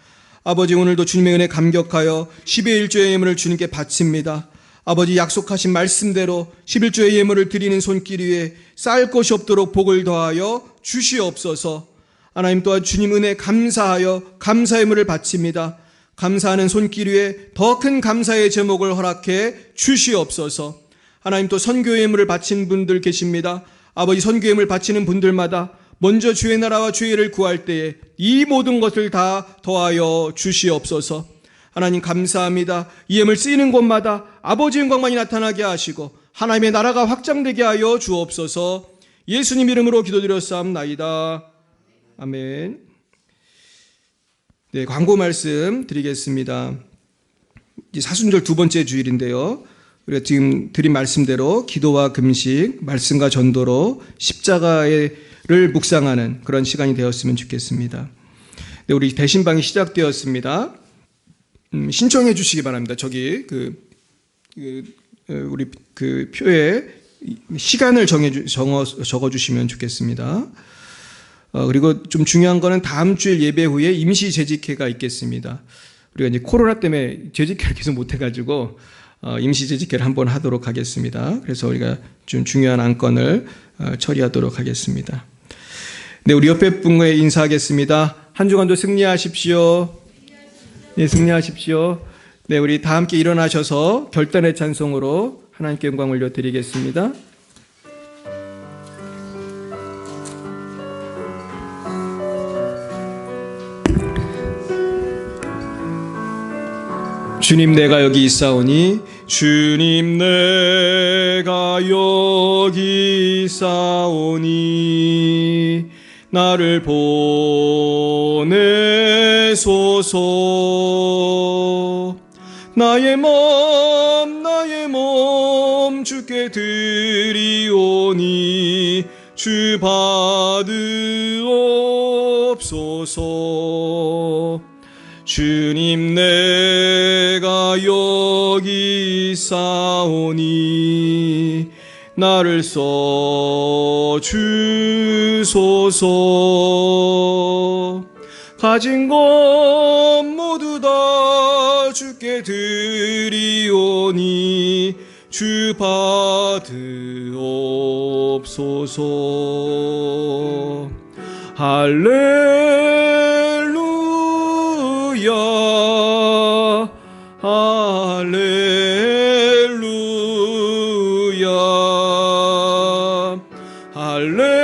Speaker 1: 아버지, 오늘도 주님의 은혜 감격하여 10의 1조의 예물을 주님께 바칩니다. 아버지, 약속하신 말씀대로 11조의 예물을 드리는 손길 위에 쌓을 것이 없도록 복을 더하여 주시옵소서. 하나님, 또한 주님 은혜 감사하여 감사의 예물을 바칩니다. 감사하는 손길 위에 더 큰 감사의 제목을 허락해 주시옵소서. 하나님, 또 선교의 예물을 바친 분들 계십니다. 아버지, 선교의 예물 바치는 분들마다 먼저 주의 나라와 주의 일을 구할 때에 이 모든 것을 다 더하여 주시옵소서. 하나님 감사합니다. 이 예물 쓰이는 곳마다 아버지 영광만이 나타나게 하시고 하나님의 나라가 확장되게 하여 주옵소서. 예수님 이름으로 기도드렸사옵나이다. 아멘. 네, 광고 말씀 드리겠습니다. 사순절 두 번째 주일인데요. 우리가 지금 드린 말씀대로 기도와 금식, 말씀과 전도로 십자가를 묵상하는 그런 시간이 되었으면 좋겠습니다. 네, 우리 대신방이 시작되었습니다. 신청해 주시기 바랍니다. 저기 우리 그 표에 시간을 적어 주시면 좋겠습니다. 그리고 좀 중요한 거는 다음 주일 예배 후에 임시 재직회가 있겠습니다. 우리가 이제 코로나 때문에 재직회를 계속 못 해가지고 임시 재직회를 한번 하도록 하겠습니다. 그래서 우리가 좀 중요한 안건을 처리하도록 하겠습니다. 네, 우리 옆에 분에 인사하겠습니다. 한 주간도 승리하십시오. 네, 승리하십시오. 네, 우리 다 함께 일어나셔서 결단의 찬송으로 하나님께 영광 올려드리겠습니다. 주님 내가 여기 있사오니 주님 내가 여기 있사오니 나를 보내소서. 나의 몸 주께 드리오니 주 받으옵소서. 주님 내가 여기 있사오니 나를 써주소서. 가진 것 모두 다 주께 드리오니 주 받으옵소서. 할렐루야 할렐루야 할렐루야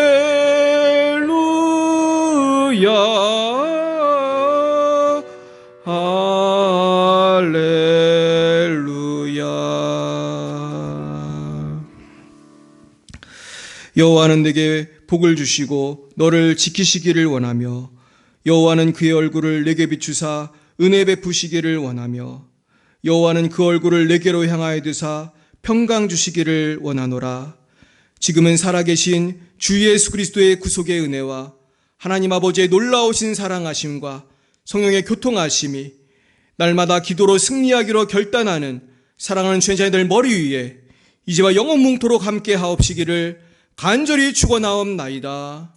Speaker 1: 할렐루야. 여호와는 내게 복을 주시고 너를 지키시기를 원하며 여호와는 그의 얼굴을 내게 비추사 은혜 베푸시기를 원하며 여호와는 그 얼굴을 내게로 향하여 드사 평강 주시기를 원하노라. 지금은 살아계신 주 예수 그리스도의 구속의 은혜와 하나님 아버지의 놀라우신 사랑하심과 성령의 교통하심이 날마다 기도로 승리하기로 결단하는 사랑하는 죄인자들 머리 위에 이제와 영원 뭉토록 함께 하옵시기를 간절히 축원하옵나이다.